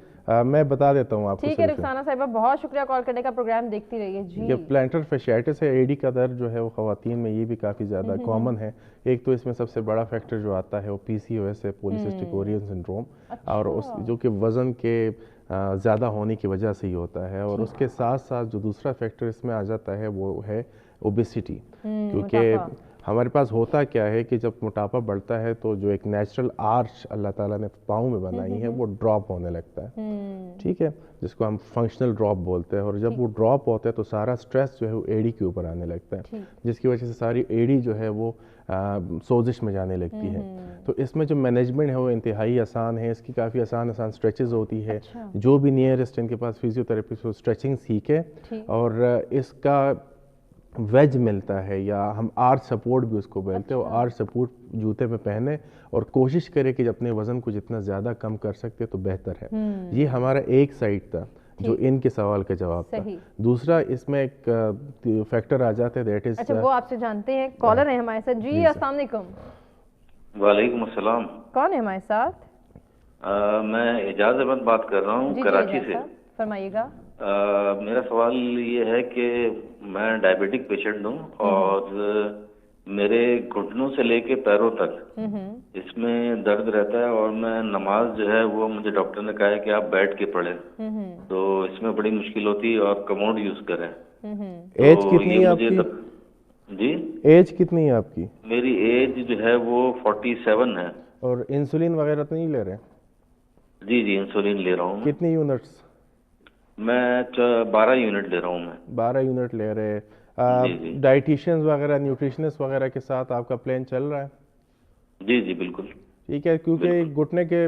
मैं बता देता हूँ आपको। ठीक है रुखसाना साहिबा, बहुत शुक्रिया कॉल करने का, प्रोग्राम देखती रहिए जी। ये प्लांटर फैशियाटिस है, एडी का दर्द जो है वो ख़वातीन में ये भी काफ़ी ज़्यादा कॉमन है। एक तो इसमें सबसे बड़ा फैक्टर जो आता है वो PCOS है, पॉलीसिस्टिक ओरियन सिंड्रोम, और उस जो कि वज़न के ज़्यादा होने की वजह से ही होता है। और उसके साथ साथ जो दूसरा फैक्टर इसमें आ जाता है वो है ओबेसिटी, क्योंकि हमारे पास होता क्या है कि जब मोटापा बढ़ता है तो जो एक नेचुरल आर्च अल्लाह ताला ने पाँव में बनाई है वो ड्रॉप होने लगता है, ठीक है, जिसको हम फंक्शनल ड्रॉप बोलते हैं। और जब वो ड्रॉप होता है तो सारा स्ट्रेस जो है वो एड़ी के ऊपर आने लगता है, जिसकी वजह से सारी एड़ी जो है वो सोजिश में जाने लगती है। तो इसमें जो मैनेजमेंट है वो इंतहाई आसान है, इसकी काफ़ी आसान स्ट्रेचेज होती है। जो भी नियरेस्ट इनके पास फिजियोथेरेपिस्ट वो स्ट्रेचिंग सीखे, और इसका वेज मिलता है या हम आर्च सपोर्ट भी उसको बोलते हैं, और आर्च सपोर्ट जूते में पहने और कोशिश करें कि अपने वजन को जितना ज़्यादा कम कर सकते तो बेहतर है। ये हमारा एक साइड था जो इनके सवाल का जवाब था। दूसरा इसमें एक फैक्टर आ जाता है दैट इज, अच्छा वो आपसे जानते हैं, कॉलर है हमारे साथ जी। अस्सलाम वालेकुम। वालेकुम अस्सलाम। कौन है हमारे साथ? मैं एजाज अहमद बात कर रहा हूँ कराची से। फरमाइएगा। मेरा सवाल ये है कि मैं डायबिटिक पेशेंट हूँ और मेरे घुटनों से लेके पैरों तक इसमें दर्द रहता है, और मैं नमाज जो है वो मुझे डॉक्टर ने कहा है कि आप बैठ के पढ़ें, तो इसमें बड़ी मुश्किल होती है, और कमोड यूज करें। एज कितनी है आपकी? जी, एज कितनी है आपकी? मेरी एज जो है वो 47 है। और इंसुलिन वगैरह तो नहीं ले रहे? जी जी, इंसुलिन ले रहा हूँ। कितनी यूनिट्स? मैं 12 यूनिट ले रहा हूँ। मैं 12 यूनिट ले रहे। डाइटिशियंस वगैरह, न्यूट्रिशनिस्ट वगैरह के साथ आपका प्लान चल रहा है? जी जी बिल्कुल। ठीक है, क्योंकि घुटने के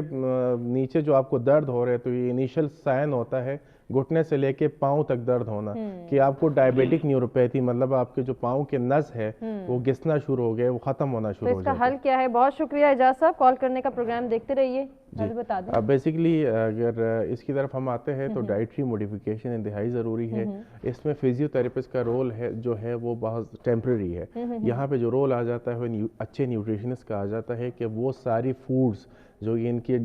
नीचे जो आपको दर्द हो रहे हैं तो ये इनिशियल साइन होता है घुटने से लेके पाँव तक दर्द होना कि आपको डायबिटिक न्यूरोपैथी, मतलब आपके जो पाँव के नस है वो घिसना शुरू हो गए, वो खत्म होना शुरू हो गया। तो इसका हल क्या है? बहुत शुक्रिया एजाज साहब, कॉल करने का, प्रोग्राम देखते रहिए। बता दें। अब बेसिकली अगर इसकी तरफ हम आते हैं तो डाइटरी मॉडिफिकेशन इंतहाई ज़रूरी है। इसमें फिजियोथेरेपिस्ट का रोल है जो है वो बहुत टेम्प्रेरी है। यहाँ पे जो रोल आ जाता है अच्छे न्यूट्रिशनिस्ट का आ जाता है कि वो सारी फूड्स जो इनके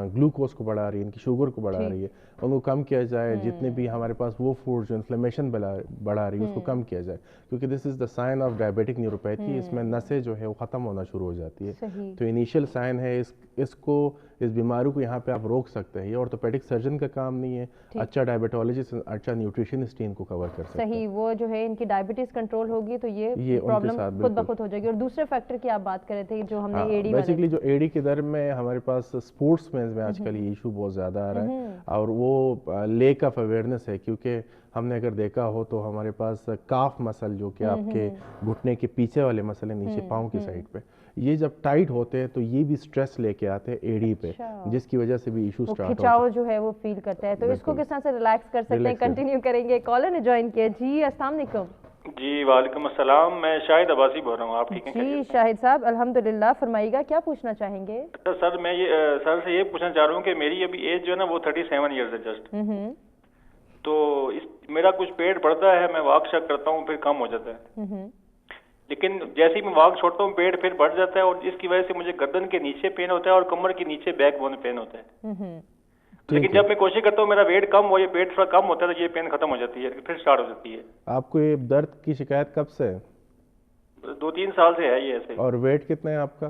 ग्लूकोज को बढ़ा रही है, इनकी शुगर को बढ़ा रही है, उनको कम किया जाए। जितने भी हमारे पास वो फूड जो इन्फ्लेमेशन बढ़ा रही है उसको कम किया जाए, क्योंकि this is the sign of diabetic neuropathy. इसमें नसें जो है वो ख़त्म होना शुरू हो जाती है, तो इनिशियल साइन है। इसको, इस बीमारी को यहाँ पे आप रोक सकते हैं। ये ऑर्थोपेडिक सर्जन का काम नहीं है, अच्छा डायबिटोलॉजिस्ट, अच्छा न्यूट्रिशनिस्ट इनको कवर कर सकते हैं। सही, वो जो है इनकी डायबिटीज कंट्रोल होगी तो ये प्रॉब्लम खुद ब खुद हो जाएगी। और दूसरे फैक्टर की आप बात कर रहे थे जो हमने एडी, बेसिकली जो एडी के दर में हमारे पास स्पोर्ट्स में आजकल ये इशू बहुत ज़्यादा आ रहा है, और वो लेक ऑफ अवेयरनेस है। क्योंकि हमने अगर देखा हो तो हमारे पास काफ मसल जो कि आपके घुटने के पीछे वाले मसल है नीचे पाँव की साइड पे, ये जब टाइट होते हैं तो ये भी स्ट्रेस लेके आते हैं एडी पे, जिसकी वजह से भी इशू स्टार्ट होता है, जो है वो फील करता है। तो इसको किस तरह से रिलैक्स कर सकते हैं, कंटिन्यू करेंगे। कॉलर ने ज्वाइन किया जी। अस्सलाम वालेकुम। जी वालेकुम अस्सलाम, मैं शाहिद अब्बासी बोल रहा हूँ। आप ठीक हैं? जी शाहिद साहब, अल्हम्दुलिल्लाह। फरमाइएगा, क्या पूछना चाहेंगे? तो सर मैं ये सर से ये पूछना चाह रहा हूँ कि मेरी अभी एज जो है ना वो 37 ईयर्स है जस्ट। तो मेरा कुछ पेट बढ़ता है, मैं वॉक शक करता हूँ फिर कम हो जाता है, लेकिन जैसे ही मैं वॉक छोड़ता हूँ पेट फिर बढ़ जाता है, और इसकी वजह से मुझे गर्दन के नीचे पेन होता है और कमर के नीचे बैक बोन पेन होता है। लेकिन जब मैं कोशिश करता हूँ मेरा वेट कम हो, ये पेट थोड़ा कम होता है, तो ये पेन खत्म हो जाती है, फिर स्टार्ट हो जाती है। आपको ये दर्द की शिकायत कब से है? 2-3 साल से है ये ऐसे। और वेट कितना है आपका?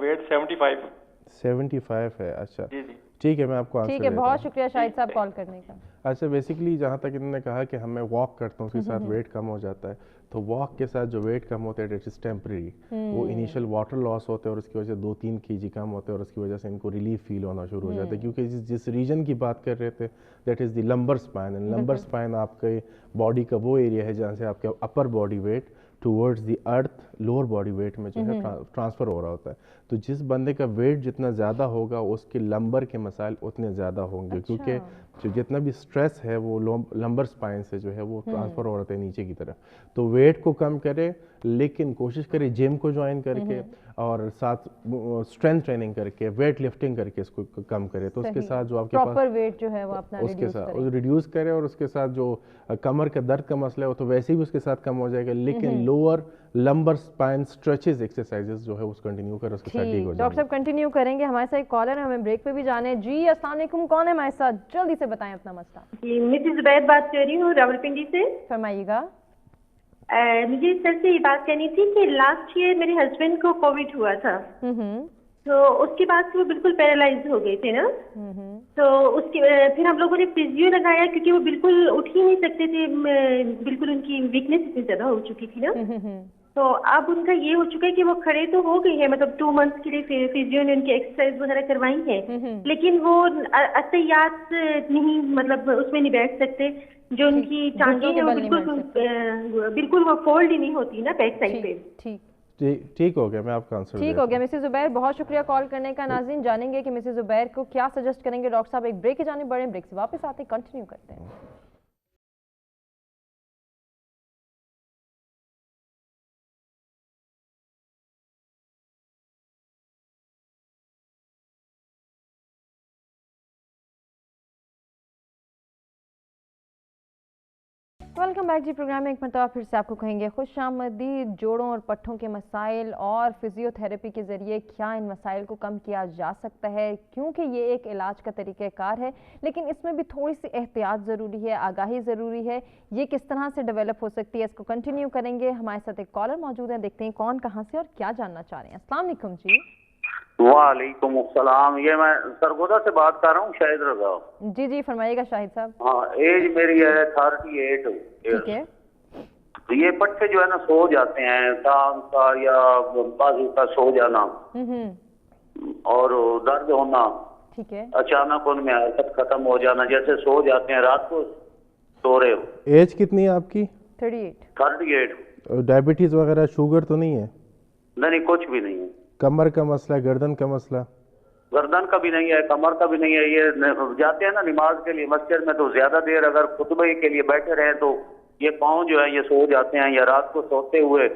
वेट 75 है। अच्छा जी जी ठीक है, मैं आपको आंसर ठीक है, देता बहुत हूँ। शुक्रिया शाहिद साहब कॉल करने का। अच्छा बेसिकली जहाँ तक इन्होंने कहा कि हमें वॉक करता हूँ उसके साथ वेट कम हो जाता है, तो वॉक के साथ जो वेट कम होता है इट इज़ टेम्परेरी। वो इनिशियल वाटर लॉस होते हैं और उसकी वजह से 2-3 kg कम होते हैं और उसकी वजह से इनको रिलीफ फील होना शुरू हो जाता है। क्योंकि जिस रीजन की बात कर रहे थे that is the lumbar spine, and lumbar spine आपके बॉडी का वो एरिया है जहाँ से आपके upper body weight towards the earth lower body weight में जो है ट्रांसफ़र हो रहा होता है। तो जिस बंदे का वेट जितना ज़्यादा होगा उसके लंबर के मसाइल उतने ज़्यादा होंगे। अच्छा। क्योंकि जो जितना भी स्ट्रेस है वो लंबर स्पाइन से जो है वो ट्रांसफ़र हो रहा है नीचे की तरफ। तो वेट को कम करे, लेकिन कोशिश करे जिम को ज्वाइन करके और साथ स्ट्रेंथ ट्रेनिंग करके वेट लिफ्टिंग करके इसको कम करे। तो उसके साथ जो आपके प्रॉपर वेट जो है वो अपना उसके साथ रिड्यूस करे, और उसके साथ जो कमर का दर्द का मसला है वो तो वैसे ही उसके साथ कम हो जाएगा, लेकिन lower lumbar spine stretches exercises जो है उसको कंटिन्यू कर उसके साथ ठीक हो डॉक्टर साहब कंटिन्यू करेंगे। हमारे साथ एक कॉलर है, हमें ब्रेक पे भी जाना है। जी अस्सलाम वालेकुम, कौन है हमारे साथ? जल्दी से बताएं अपना मसला। जी मिसेस जुबैर बात कर रही हूँ रावलपिंडी से। फरमाइएगा। मुझे सर से ये बात करनी थी कि लास्ट ईयर मेरे हस्बैंड को कोविड हुआ था, तो उसके बाद से वो बिल्कुल पैरालाइज हो गए थे ना। तो उसके फिर हम लोगों ने फिजियो लगाया क्योंकि वो बिल्कुल उठ ही नहीं सकते थे, बिल्कुल उनकी वीकनेस इतनी ज्यादा हो चुकी थी ना। तो अब उनका ये हो चुका है कि वो खड़े तो हो गए हैं, मतलब 2 मंथ्स के लिए फिजियो ने उनकी एक्सरसाइज वगैरह करवाई है, लेकिन वो असहयात नहीं, मतलब उसमें नहीं बैठ सकते। जो उनकी टांगे हैं वो बिल्कुल वो फोल्ड ही नहीं होती ना बैक साइड पे। ठीक हो गया, मैं आपका आंसर ठीक हो गया मिसेस जुबैर, बहुत शुक्रिया कॉल करने का। नाज़रीन जानेंगे कि मिसेस जुबैर को क्या सजेस्ट करेंगे डॉक्टर साहब। एक ब्रेक की जाने बढ़े, ब्रेक से वापस आते कंटिन्यू करते हैं। वेलकम बैक जी। प्रोग्राम में एक मरतबा फिर से आपको कहेंगे खुशामदीद। जोड़ों और पट्ठों के मसाइल और फिजियोथेरेपी के ज़रिए क्या इन मसाइल को कम किया जा सकता है, क्योंकि ये एक इलाज का तरीक़ाकार है, लेकिन इसमें भी थोड़ी सी एहतियात ज़रूरी है, आगाही ज़रूरी है। ये किस तरह से डेवलप हो सकती है, इसको कंटिन्यू करेंगे। हमारे साथ एक कॉलर मौजूद है, देखते हैं कौन कहाँ से और क्या जानना चाह रहे हैं। अस्सलाम वालेकुम जी। वालेकुम अस्सलाम, ये मैं सरगोदा से बात कर रहा हूँ, शाहिद रजा। जी जी फरमाइएगा शाहिद साहब। हाँ, एज मेरी है 38। ठीक है। तो ये पट्टे जो है ना सो जाते हैं, टांग का या बाजू का सो जाना और दर्द होना, ठीक है, अचानक उनमें हरकत खत्म हो जाना, जैसे सो जाते हैं रात को सो रहे हो। एज कितनी है आपकी? 38। डायबिटीज वगैरह शुगर तो नहीं है? नहीं, कुछ भी नहीं है। कमर का मसला, गर्दन का मसला? गर्दन का भी नहीं है, कमर का भी नहीं है। ये जाते हैं ना नमाज के लिए मस्जिद में, तो ज्यादा देर अगर खुतबे के लिए बैठे रहे तो ये पाँव जो है ये सो जाते हैं, या रात को सोते हुए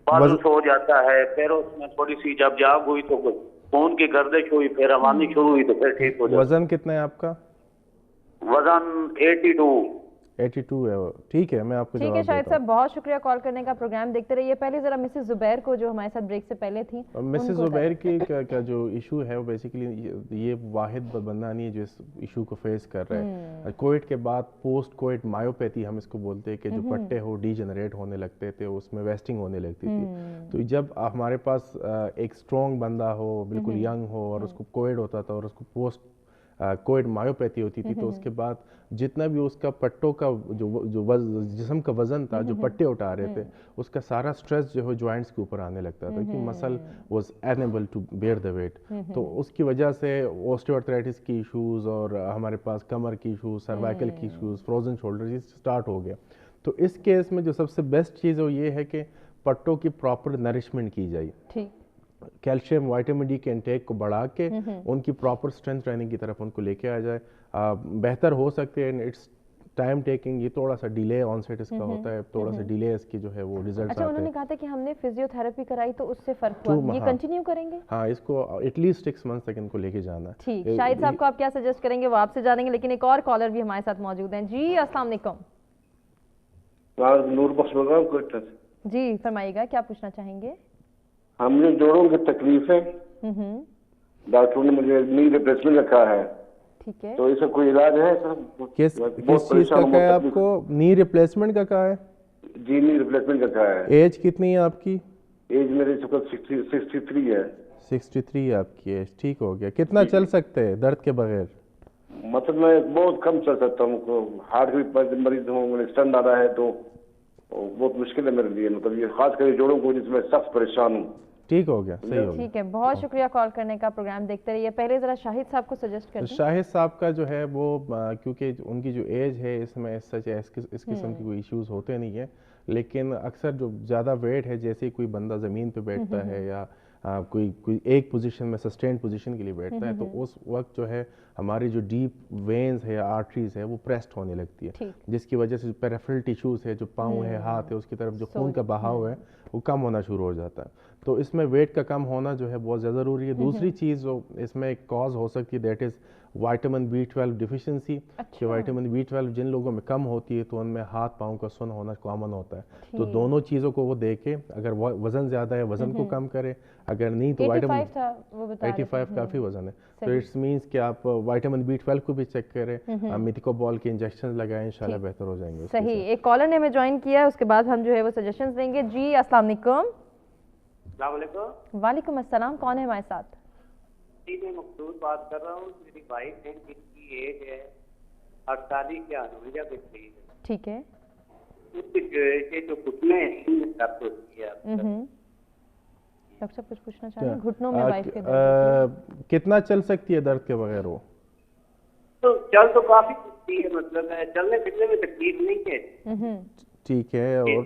बाजू सो जाता है, पैरों में थोड़ी सी जब जाग हुई तो खून की गर्दिश हुई, फिर रवानी शुरू हुई तो फिर ठीक हो जाता। वजन कितना है आपका? वजन 82 है। ठीक है, मैं आपको ठीक है शाहिद साहब, बहुत शुक्रिया कॉल करने का। प्रोग्राम देखते रहिए। पहले जरा मिसेस जुबैर को, जो हमारे साथ ब्रेक से पहले थी, मिसेस जुबैर की का जो इशू है वो बेसिकली ये वाहिद बंदा नहीं है जो इस इशू को फेस कर रहा है। कोविड के बाद पोस्ट कोविड मायोपैथी हम इसको बोलते हैं कि जो पट्टे हो डीजनरेट होने लगते थे, उसमें वेस्टिंग होने लगती थी। तो जब हमारे पास एक स्ट्रॉन्ग बंदा हो, बिल्कुल यंग हो, और उसको कोविड होता था और उसको पोस्ट कोविड मायोपैथी होती थी, तो उसके बाद जितना भी उसका पट्टों का जो जिस्म का वजन था, जो पट्टे उठा रहे थे, उसका सारा स्ट्रेस जो है जॉइंट्स के ऊपर आने लगता था कि muscle was unable to bear the weight. तो उसकी वजह से ऑस्टियोआर्थराइटिस की इश्यूज और हमारे पास कमर की इश्यूज, सर्वाइकल की इश्यूज, फ्रोजन शोल्डर ये स्टार्ट हो गया। तो इस केस में जो सबसे बेस्ट चीज़ है वो ये है कि पट्टों की प्रॉपर नरिशमेंट की जाए। ठीक, कैल्शियम विटामिन डी के इंटेक को बढ़ा के उनकी प्रॉपर स्ट्रेंथ ट्रेनिंग की तरफ उनको लेके आ जाए। बेहतर हो सकते हैं, इट्स टाइम टेकिंग, ये थोड़ा सा डिले ऑनसेट इसका होता है, थोड़ा सा डिले इसकी जो है वो रिजल्ट आते हैं। उन्होंने कहा था कि हमने फिजियोथेरेपी कराई तो उससे फर्क हुआ, ये कंटिन्यू करेंगे? हाँ, इसको एटलीस्ट 6 मंथ्स तक इनको लेके जाना। ठीक, शाहिद साहब को आप क्या सजेस्ट करेंगे वो आपसे जानेंगे, लेकिन एक और कॉलर भी हमारे साथ मौजूद हैं। जी अस्सलाम वालेकुम। नूर बख्श बोल रहा हूं। जी फरमाइएगा, क्या पूछना चाहेंगे? हमने जोड़ों की तकलीफ है, डॉक्टर ने मुझे नी रिप्लेसमेंट रखा है। ठीक है, तो इसका कोई इलाज है सर? किस चीज का कहा है आपको? नी रिप्लेसमेंट का कहा है? जी नी रिप्लेसमेंट का कहा है। एज कितनी है आपकी? एज मेरी इस वक्त 63 है। 63 आपकी एज। ठीक हो गया। कितना चल सकते हैं दर्द के बगैर? मतलब मैं बहुत कम चल सकता हूँ, हार्ट की मरीज हूँ, मैंने स्टंट डाला है तो बहुत मुश्किल है मेरे लिए, मतलब ये खास कर जोड़ों को जिसमें सख्त परेशान हूँ। ठीक हो गया, सही हो गया। ठीक है, बहुत शुक्रिया कॉल करने का। प्रोग्राम देखते रहिए। पहले जरा शाहिद साहब को सजेस्ट कर दें। शाहिद साहब का जो है वो क्योंकि उनकी जो एज है इसमें सच है इस किस्म की कोई इश्यूज होते नहीं है, लेकिन अक्सर जो ज़्यादा वेट है, जैसे कोई बंदा ज़मीन पे बैठता है या कोई एक पोजीशन में सस्टेन्ड पोजीशन के लिए बैठता है, तो उस वक्त जो है हमारी जो डीप वेन्स है या आर्टरीज है वो प्रेस्ड होने लगती है, जिसकी वजह से जो पेरिफेरल टिश्यूज है, जो पाँव है, हाथ है, उसकी तरफ जो खून का बहाव है वो कम होना शुरू हो जाता है। तो इसमें वेट का कम होना जो है बहुत ज़्यादा ज़रूरी है। दूसरी चीज़ जो इसमें एक कॉज हो सकती है that is vitamin B12 deficiency. कि विटामिन B12 जिन लोगों में कम होती है तो उनमें हाथ पाँव का सुन्न होना कॉमन होता है। तो दोनों चीज़ों को वो देखे, अगर वज़न ज़्यादा है वज़न को कम करे, अगर नहीं तो विटामिन 85 काफ़ी वज़न है, तो इट्स मीन्स कि आप विटामिन B12 को भी चेक करें, मिथिकोबॉल के इंजेक्शन लगाएं, इंशाल्लाह बेहतर हो जाएंगे। सही। एक कॉलर ने हमें ज्वाइन किया है, उसके बाद हम जो है वो सजेशंस देंगे। जी अस्सलाम वालेकुम। वालेकुम अस्सलाम, कौन है हमारे साथ? जी मैं मकसूद बात कर रहा हूँ। मेरी वाइफ है जिनकी एज है 48 या 49 के करीब है। ठीक है। उसके जो घुटने हैं दर्द होती है। डॉक्टर साहब कुछ पूछना चाह रहे हैं? घुटनों में वाइफ के दर्द कितना चल सकती है दर्द के बगैर वो? तो चल तो काफी सकती है, मतलब है चलने फिरने में तकलीफ नहीं है। ठीक है। और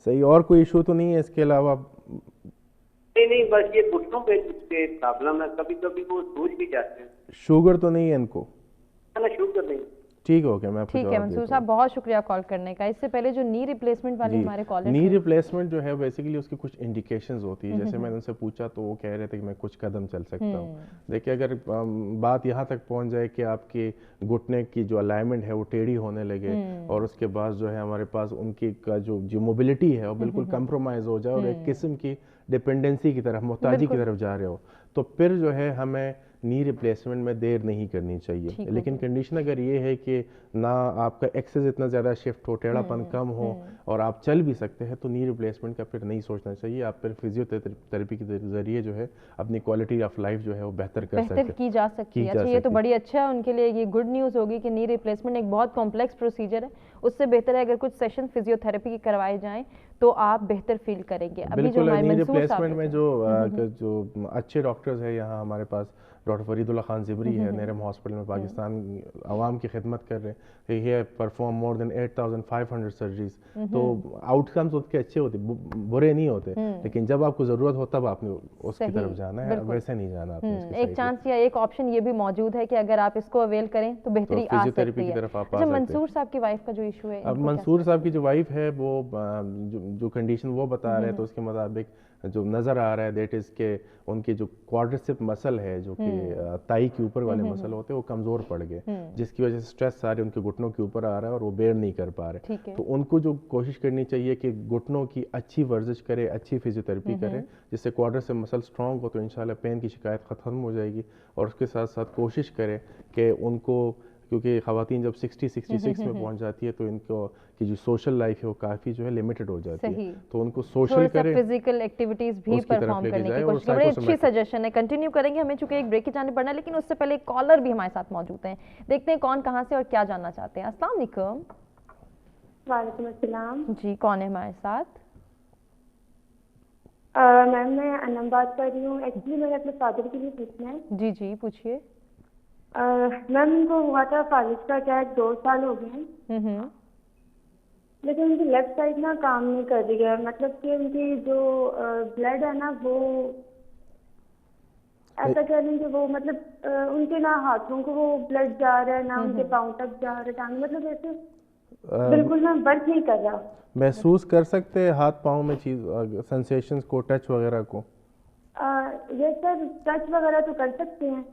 सही, और कोई इशू तो नहीं है इसके अलावा? नहीं, बस ये घुटनों पे प्रॉब्लम है, कभी कभी वो सूज भी जाते हैं। शुगर तो नहीं है इनको? ना शुगर नहीं। ठीक हो गया, मैं आपको ठीक है मंसूर साहब, बहुत शुक्रिया कॉल करने का। इससे पहले जो नी रिप्लेसमेंट वाले हमारे कॉलर, नी रिप्लेसमेंट जो है बेसिकली उसकी कुछ इंडिकेशंस होती है। जैसे मैंने उनसे पूछा तो वो कह रहे थे कि मैं कुछ कदम चल सकता हूँ। देखिए अगर बात यहाँ तक पहुँच जाए कि आपके घुटने की जो अलाइनमेंट है वो टेढ़ी होने लगे और उसके बाद जो है हमारे पास उनकी का जो मोबिलिटी है वो बिल्कुल कंप्रोमाइज हो जाए और एक किस्म की डिपेंडेंसी की तरफ, मोहताजी की तरफ जा रहे हो, तो फिर जो है हमें नी रिप्लेसमेंट में देर नहीं करनी चाहिए। लेकिन कंडीशन अगर ये है कि ना आपका एक्सेस इतना ज़्यादा शिफ्ट हो, टेढ़ापन कम हो और आप चल भी सकते हैं, तो नी रिप्लेसमेंट का फिर नहीं सोचना चाहिए। आप फिर फिजियोथेरेपी के जरिए जो है अपनी क्वालिटी ऑफ लाइफ जो है वो बेहतर की जा सकती है। अच्छा, ये तो बड़ी अच्छा है उनके लिए, ये गुड न्यूज़ होगी कि नी रिप्लेसमेंट एक बहुत कॉम्प्लेक्स प्रोसीजर है, उससे बेहतर है अगर कुछ सेशन फिजियोथेरेपी के करवाए जाएँ तो आप बेहतर फील करेंगे। अभी जो नी रिप्लेसमेंट में जो अच्छे डॉक्टर्स हैं यहाँ हमारे पास, डॉक्टर फरीदुल्लाह खान ज़िबरी है, नेरम हॉस्पिटल में पाकिस्तान आवाम की खिदमत कर रहे हैं। ही परफॉर्म मोर देन 8500 सर्जरीज। तो आउटकम्स उसके अच्छे होते, बुरे नहीं होते, लेकिन जब आपको ज़रूरत हो तब आपने उसकी तरफ जाना है, वैसे नहीं जाना आपने। एक चांस या एक ऑप्शन ये भी मौजूद है कि अगर आप इसको अवेल करें तो बेहतरी आ सकती है। अच्छा, मंसूर साहब की वाइफ का जो इशू है, अब मंसूर साहब की जो वाइफ है वो जो कंडीशन वो बता रहे हैं तो उसके मुताबिक जो नज़र आ रहा है दैट इज़ के उनके जो क्वाड्रिसेप मसल है, जो कि ताई के ऊपर वाले मसल होते हैं, वो कमज़ोर पड़ गए, जिसकी वजह से स्ट्रेस सारे उनके घुटनों के ऊपर आ रहा है और वो बेयर नहीं कर पा रहे। तो उनको जो कोशिश करनी चाहिए कि घुटनों की अच्छी वर्जिश करे, अच्छी फिजियोथेरेपी करे, जिससे क्वाड्रिसेप मसल स्ट्रॉन्ग हो, तो इंशाल्लाह पेन की शिकायत ख़त्म हो जाएगी। और उसके साथ साथ कोशिश करें कि उनको, क्योंकि ख़वातीन जब 60-66 में पहुंच जाती है तो इनको की जो सोशल लाइफ है वो काफ़ी जो है लिमिटेड हो जाती है, तो उनको सोशल करें, फिजिकल एक्टिविटीज भी परफॉर्म करने की कोशिश करें। बड़ी अच्छी सजेशन है, कंटिन्यू करेंगे। हमें चूंकि एक ब्रेक की जाने पड़ना है, लेकिन उससे पहले एक कॉलर भी हमारे साथ मौजूद हैं, देखते हैं कौन कहाँ से और क्या जानना चाहते हैं। अस्सलाम वालेकुम। वालेकुम अस्सलाम जी, कौन है हमारे साथ? मैम मैं अनम बात कर रही हूँ। एक्चुअली मैंने अपने फादर के लिए पूछना है। जी जी पूछिए। मैम उनको हुआ था फालिज का अटैक, 2 साल हो गए, लेकिन उनकी लेफ्ट साइड ना काम नहीं कर रही है, मतलब कि उनकी जो ब्लड है ना वो ऐसा कह रही कि वो मतलब उनके ना हाथों को वो ब्लड जा रहा है, ना उनके पाँव तक जा रहा है, मतलब ऐसे बिल्कुल ना वर्क नहीं कर रहा। महसूस कर सकते हैं हाथ पाँव में चीज सेंसेशंस को, टच वगैरह को? ये सर टच वगैरह तो कर सकते हैं,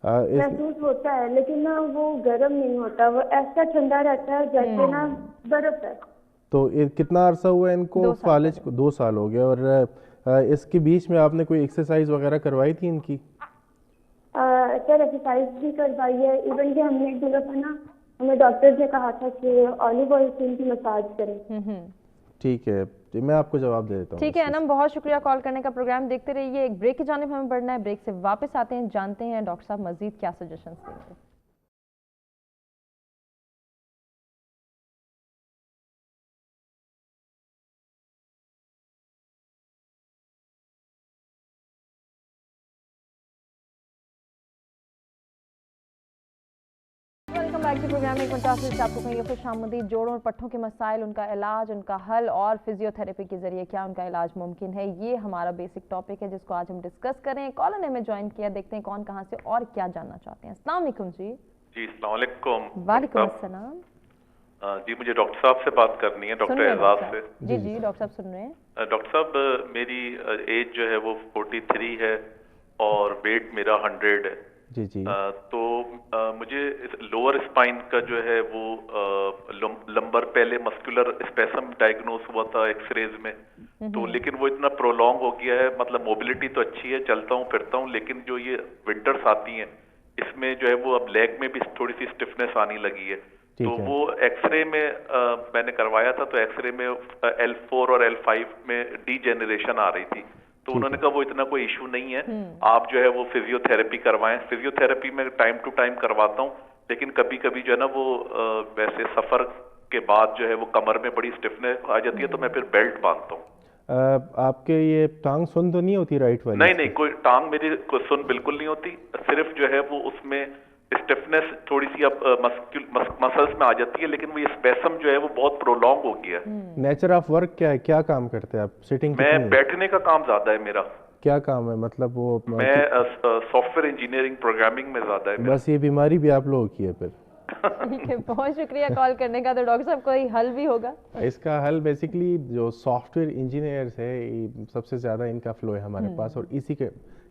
महसूस होता है, लेकिन ना वो गर्म नहीं होता, वो ऐसा ठंडा रहता है जैसे ना बर्फ है। तो कितना अरसा हुआ इनको फालिज को? 2 साल हो गया। और इसके बीच में आपने कोई एक्सरसाइज वगैरह करवाई थी इनकी? प्रॉपर एक्सरसाइज भी करवाई है। इवन कि हमने एक दफा ना, हमें डॉक्टर ने कहा था कि ऑलिव ऑयल से इनकी मसाज करें। ठीक है, मैं आपको जवाब दे देता हूँ। ठीक है अनम, बहुत शुक्रिया कॉल करने का। प्रोग्राम देखते रहिए। एक ब्रेक की जानिब हमें बढ़ना है, ब्रेक से वापस आते हैं, जानते हैं डॉक्टर साहब मजीद क्या सजेशंस देंगे। Welcome back to program. एक मुतासिर से आपको कहेंगे खुश आमदीद। जोड़ों और पट्टों के मसाइल, उनका इलाज, उनका हल और फिजियोथेरेपी के जरिए क्या उनका इलाज मुमकिन है, ये हमारा बेसिक टॉपिक है जिसको आज हम डिस्कस करें। कॉलर ने हमें ज्वाइन किया, देखते हैं कौन कहाँ से और क्या जानना चाहते हैं। अस्सलाम वालेकुम जी। जी अस्सलाम वालेकुम। वालेकुम अस्सलाम। जी मुझे डॉक्टर साहब से बात करनी है, डॉक्टर एजाज से। जी जी डॉक्टर साहब सुन रहे हैं। डॉक्टर साहब मेरी एज जो है वो 43 है और वेट मेरा 100 है। जी जी। तो मुझे लोअर स्पाइन का जो है वो लंबर पहले मस्कुलर स्पेसम डायग्नोस हुआ था एक्सरेज में, तो लेकिन वो इतना प्रोलॉन्ग हो गया है, मतलब मोबिलिटी तो अच्छी है, चलता हूँ फिरता हूँ, लेकिन जो ये विंटर्स आती हैं इसमें जो है वो अब लेग में भी थोड़ी सी स्टिफनेस आने लगी है। तो वो एक्सरे में मैंने करवाया था, तो एक्सरे में L4 और L5 में डीजेनरेशन आ रही थी, तो उन्होंने कहा वो इतना कोई इशू नहीं है, आप जो है वो फिजियोथेरेपी करवाएं। फिजियोथेरेपी में टाइम टू टाइम करवाता हूँ, लेकिन कभी कभी जो है ना वो वैसे सफर के बाद जो है वो कमर में बड़ी स्टिफनेस आ जाती है, तो मैं फिर बेल्ट बांधता हूँ। आपके ये टांग सुन तो नहीं होती राइट वाली? नहीं नहीं, कोई टांग मेरी सुन बिल्कुल नहीं होती, सिर्फ जो है वो उसमें स्टिफनेस थोड़ी सी अब मसल्स में आ जाती है, लेकिन वो ये स्पेसम जो है वो बहुत प्रोलॉन्ग हो गया है। नेचर ऑफ वर्क क्या है, क्या काम करते हैं आप? सिटिंग? मैं बैठने का काम ज्यादा है मेरा। क्या काम है मतलब वो? मैं सॉफ्टवेयर इंजीनियरिंग प्रोग्रामिंग में ज्यादा है। बस ये बीमारी भी आप लोगों की है फिर। ठीक है, बहुत शुक्रिया कॉल करने का। तो डॉक्टर साहब कोई हल भी होगा इसका? हल बेसिकली जो सॉफ्टवेयर इंजीनियर्स है सबसे ज़्यादा इनका फ्लो है हमारे पास, और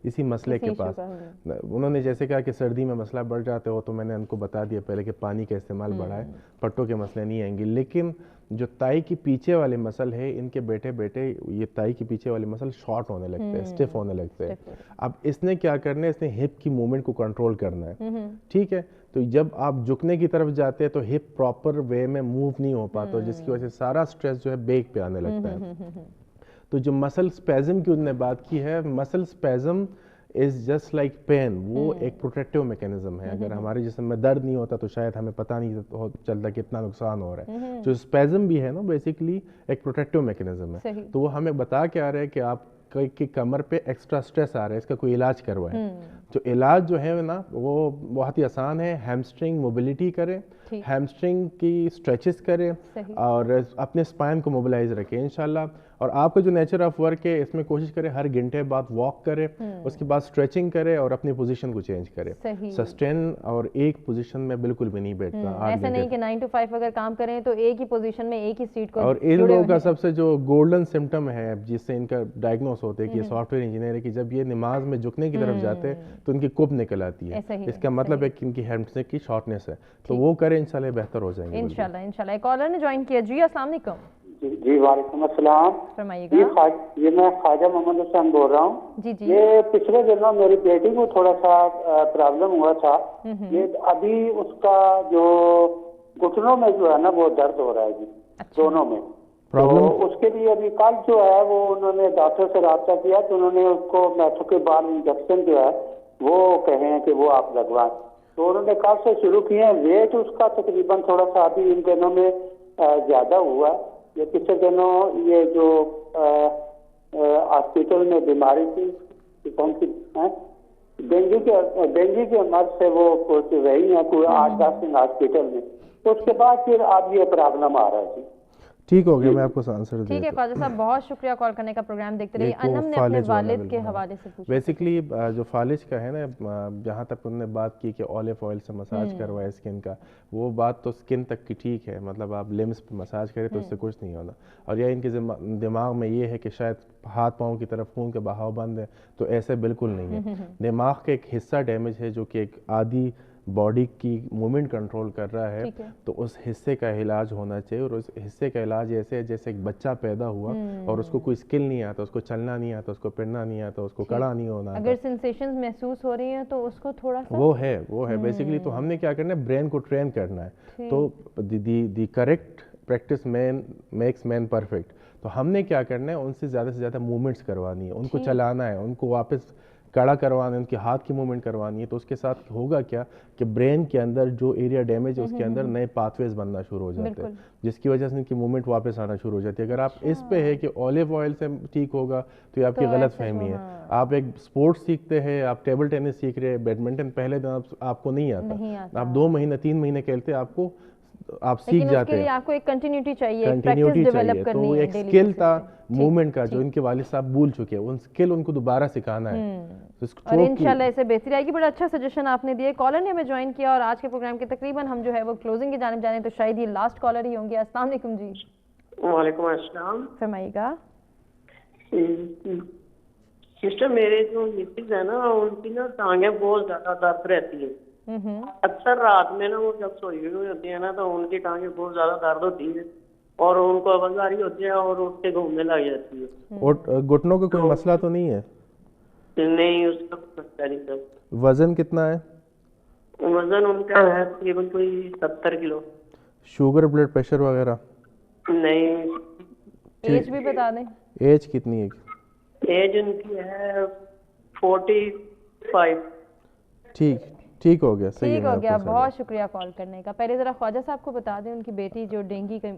इसी मसले के पास उन्होंने जैसे कहा कि सर्दी में मसला बढ़ जाते हो, तो मैंने उनको बता दिया पहले कि पानी का इस्तेमाल बढ़ाए, पट्टों के मसले नहीं आएंगे। लेकिन जो ताई की पीछे वाले मसल है, इनके बेटे ये ताई के पीछे वाले मसल शॉर्ट होने लगते हैं, स्टिफ होने लगते हैं। अब इसने क्या करना है, इसने हिप की मूवमेंट को कंट्रोल करना है, ठीक है? तो जब आप झुकने की तरफ जाते हैं तो हिप प्रॉपर वे में मूव नहीं हो पाता, जिसकी वजह से सारा स्ट्रेस जो है बैक पे आने लगता है। तो जो मसल स्पैज़म की उन्होंने बात की है, muscle spasm is just like pain, वो एक प्रोटेक्टिव मैकेनिज्म है। अगर हमारे जिस्म में दर्द नहीं होता तो शायद हमें पता नहीं चलता कितना नुकसान हो रहा है। जो स्पैज़म भी है ना, बेसिकली एक प्रोटेक्टिव मैकेनिज्म है। तो वो हमें बता के आ रहा है कि आप की कमर पे एक्स्ट्रा स्ट्रेस आ रहा है, इसका कोई इलाज करवाएं। तो इलाज जो है ना वो बहुत ही आसान है। हैमस्ट्रिंग मोबिलिटी करें, हैमस्ट्रिंग की स्ट्रेचेस करें और अपने स्पाइन को मोबिलाइज रखें इंशाल्लाह। और आपका जो नेचर ऑफ वर्क है इसमें कोशिश करें हर घंटे बाद वॉक करें, उसके बाद स्ट्रेचिंग करें और अपनी पोजीशन को चेंज करें। सस्टेन और एक पोजीशन में बिल्कुल भी नहीं बैठता। ऐसा नहीं कि 9 to 5 अगर काम करें तो एक ही पोजीशन में एक ही सीट को। और इन लोगों का सबसे जो गोल्डन सिम्टम है जिससे इनका डायग्नोस होते हैं कि सॉफ्टवेयर इंजीनियर है, कि जब ये नमाज में झुकने की तरफ जाते हैं तो इनकी कुब निकल आती है। इसका मतलब है कि इनकी हैमस्ट्रिंग की शॉर्टनेस है। तो वो करें, इंशाल्लाह बेहतर हो जाएंगे इंशाल्लाह। एक कॉलर ने ज्वाइन किया। जी अस्सलाम वालेकुम। जी वालेकुम अस्सलाम। फरमाइएगा। ये मैं ख्वाजा मोहम्मद हुसैन बोल रहा हूँ। जी जी। ये पिछले दिनों मेरी बेटी को थोड़ा सा प्रॉब्लम हुआ था। ये अभी उसका जो घुटनों में जो है ना वो दर्द हो रहा है जी। अच्छा। दोनों में। तो उसके लिए अभी कल जो है वो उन्होंने डॉक्टर से राब्ता किया, तो उन्होंने उसको मैथोकेबाल इंजेक्शन जो है वो कहे हैं कि वो आप लगवाएं। तो उन्होंने कल से शुरू किए हैं। वेट उसका तकरीबन थोड़ा सा अभी इन दिनों में ज्यादा हुआ। ये पिछले दिनों ये जो हॉस्पिटल में बीमारी थी, कौन सी डेंगू के मर्ज से वो रही है कोई 8-10 दिन हॉस्पिटल में। तो उसके बाद फिर अब ये प्रॉब्लम आ रहा है। ठीक हो गया, मैं आपको आंसर दे। ठीक है ख्वाजा साहब, बहुत शुक्रिया कॉल करने का। प्रोग्राम देखते रहिए। अनम ने अपने वालिद के हवाले से पूछा। बेसिकली जो फालिज का है ना, जहाँ तक उन्होंने बात की कि ऑलिव ऑयल से मसाज करवाए स्किन का, वो बात तो स्किन तक की ठीक है, मतलब आप लिम्स पे मसाज करें तो उससे कुछ नहीं होना। और या इनके दिमाग में ये है कि शायद हाथ पाँव की तरफ खून का बहाव बंद है, तो ऐसे बिल्कुल नहीं है। दिमाग का एक हिस्सा डैमेज है जो कि एक आदि बॉडी की मूवमेंट कंट्रोल कर रहा है तो उस हिस्से का इलाज होना चाहिए। और उस हिस्से का इलाज ऐसे है जैसे एक बच्चा पैदा हुआ और उसको कोई स्किल नहीं आता, उसको चलना नहीं आता, उसको फिरना नहीं आता, उसको खड़ा नहीं होना, अगर सेंसेशंस महसूस हो रही हैं तो उसको थोड़ा सा वो है बेसिकली। तो हमने क्या करना है, ब्रेन को ट्रेन करना है। तो the correct practice makes man perfect. तो हमने क्या करना है, उनसे ज़्यादा से ज़्यादा मूवमेंट्स करवानी है, उनको चलाना है, उनको वापस कड़ा करवाना है, उनके हाथ की मूवमेंट करवानी है। तो उसके साथ होगा क्या कि ब्रेन के अंदर जो एरिया डैमेज है उसके अंदर नए पाथवेज बनना शुरू हो जाते हैं, जिसकी वजह से इनकी मूवमेंट वापस आना शुरू हो जाती है। अगर आप इस पे है कि ऑलिव ऑयल से ठीक होगा तो ये आपकी गलत फहमी है। आप एक स्पोर्ट्स सीखते हैं, आप टेबल टेनिस सीख रहे हैं, बैडमिंटन पहले दिन आपको नहीं आता, आप 2 महीने 3 महीने खेलते आपको आप सीख जाते हैं। आपको एक कंटिन्यूटी चाहिए, प्रैक्टिस डेवलप करनी है। तो एक स्किल था मूवमेंट का जो इनके वालिद साहब भूल चुके हैं, उन स्किल उनको दोबारा सिखाना है। और इंशाल्लाह ऐसे बेहतरी आएगी। बड़ा अच्छा सजेशन आपने दिया। कॉलर ने हमें ज्वाइन किया और आज के प्रोग्राम के तकरीबन हम जो है वो क्लोजिंग की जानिब जाने, तो शायद ये लास्ट कॉलर ही होंगे। अस्सलाम वालेकुम जी। वालेकुम अस्सलाम। फरमाइएगा। सिस्टर, मेरे जो मिसेज है ना, उनकी ना टांगे बहुत ज्यादा दर्द रहती है। अक्सर रात में ना वो जब सोई हुई होती है ना तो उनकी टांगे बहुत ज्यादा दर्द होती है और उनको आवाज़ारी होती है और उठ के घूमने लग जाती है। और घुटनों का कोई मसला तो नहीं है? नहीं, उसका मसला नहीं सर। वजन कितना है? वजन उनका है तकरीबन कोई 70 किलो। शुगर ब्लड प्रेशर वगैरह? नहीं। एज भी बता दें। एज कितनी है? एज उनकी है 45। ठीक हो गया, सही ठीक हो गया। बहुत शुक्रिया कॉल करने का। पहले जरा ख्वाजा साहब को बता दें, उनकी बेटी जो डेंगू की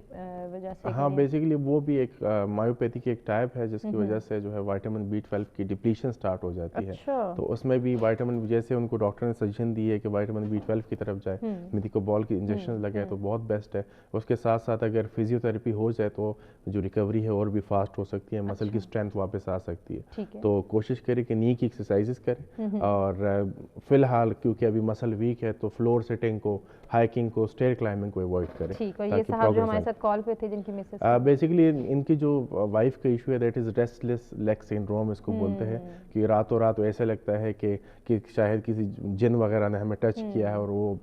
वजह से। हाँ, बेसिकली वो भी एक मायोपैथी की एक टाइप है जिसकी वजह से जो है विटामिन B12 की डिप्लीशन स्टार्ट हो जाती है। तो उसमें भी विटामिन, जैसे उनको डॉक्टर ने सजेशन दी है कि विटामिन B12 की तरफ जाए, मेडिकोबॉल की इंजेक्शन लगे तो बहुत बेस्ट है। उसके साथ साथ अगर फिजियोथेरेपी हो जाए तो जो रिकवरी है और भी फास्ट हो सकती है, मसल की स्ट्रेंथ वापस आ सकती है। तो कोशिश करें कि नी की एक्सरसाइजेस करें। और फिलहाल क्योंकि अभी मसल वीक है तो फ्लोर सिटिंग को, हाइकिंग को, स्टेयर क्लाइंबिंग को अवॉइड करें। ठीक है। ये साहब जो हमारे साथ कॉल पे थे जिनकी मिसेस बेसिकली इनकी जो वाइफ का इशू है that is restless leg syndrome इसको बोलते हैं, कि रातों रात ऐसे लगता है कि शायद किसी जिन वगैरह ने हमें टच किया है और वो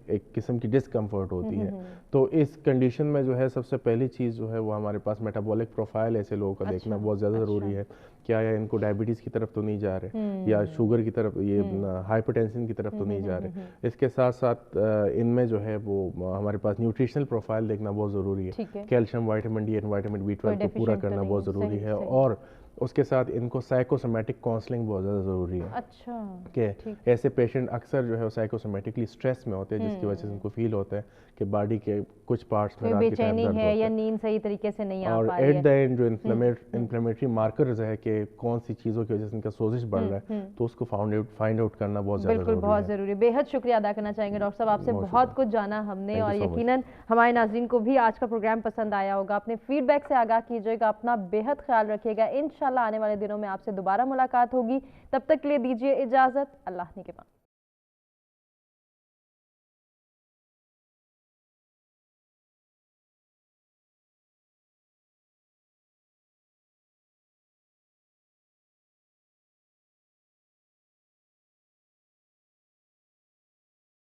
एक किस्म की डिस्कम्फर्ट होती है। तो इस कंडीशन में जो है सबसे पहली चीज़ जो है वो हमारे पास मेटाबॉलिक प्रोफाइल ऐसे लोगों का देखना बहुत ज़्यादा ज़रूरी है। क्या या इनको डायबिटीज़ की तरफ तो नहीं जा रहे या शुगर की तरफ, ये हाइपरटेंशन की तरफ तो नहीं जा रहे। इसके साथ साथ इनमें जो है वो हमारे पास न्यूट्रिशनल प्रोफाइल देखना बहुत ज़रूरी है। कैल्शियम, विटामिन D और विटामिन B12 को पूरा करना बहुत ज़रूरी है। और उसके साथ इनको साइकोसोमेटिक काउंसलिंग बहुत ज़्यादा ज़रूरी है। अच्छा। कि ऐसे पेशेंट अक्सर जो है साइकोसोमेटिकली स्ट्रेस में होते हैं, जिसकी वजह से उनको फील होता है कि बॉडी के कुछ पार्ट्स में बेचैनी है या नींद सही तरीके से नहीं आ पा रही है। और एट द एंड जो इन्फ्लेमेटरी मार्कर्स है कि कौन सी चीज़ों की वजह से इनका सोजिश बढ़ रहा है, तो उसको फाइंड आउट करना बहुत ज़्यादा बिल्कुल बहुत ज़रूरी है। बेहद शुक्रिया अदा करना चाहेंगे डॉक्टर साहब, आपसे बहुत कुछ जाना हमने और यकीनन हमारे नाज़रीन को भी आज का प्रोग्राम पसंद आया होगा। अपने फीडबैक से आगाह कीजिएगा, अपना बेहद ख्याल रखिएगा। इंशाल्लाह आने वाले दिनों में आपसे दोबारा मुलाकात होगी। तब तक के लिए दीजिए इजाज़त। अल्लाह ने के बाद।